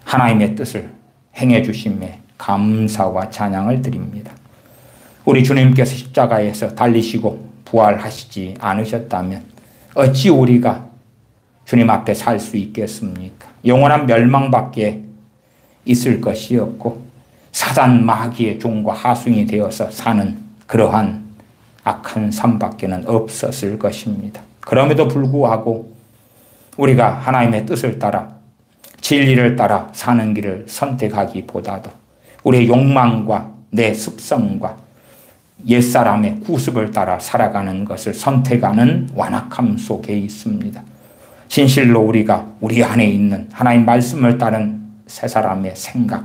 하나님의 뜻을 행해 주심에 감사와 찬양을 드립니다. 우리 주님께서 십자가에서 달리시고 부활하시지 않으셨다면 어찌 우리가 주님 앞에 살 수 있겠습니까? 영원한 멸망밖에 있을 것이 없고 사단 마귀의 종과 하수인이 되어서 사는 그러한 악한 삶밖에는 없었을 것입니다. 그럼에도 불구하고 우리가 하나님의 뜻을 따라 진리를 따라 사는 길을 선택하기보다도 우리의 욕망과 내 습성과 옛사람의 구습을 따라 살아가는 것을 선택하는 완악함 속에 있습니다. 진실로 우리가 우리 안에 있는 하나님 말씀을 따른 새 사람의 생각,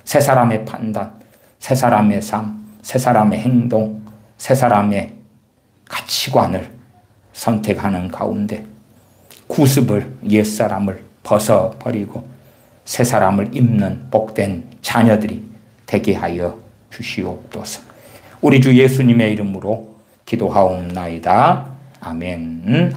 새 사람의 판단, 새 사람의 삶, 새 사람의 행동, 새 사람의 가치관을 선택하는 가운데 구습을, 옛사람을 벗어버리고 새 사람을 입는 복된 자녀들이 되게 하여 주시옵소서. 우리 주 예수님의 이름으로 기도하옵나이다. 아멘.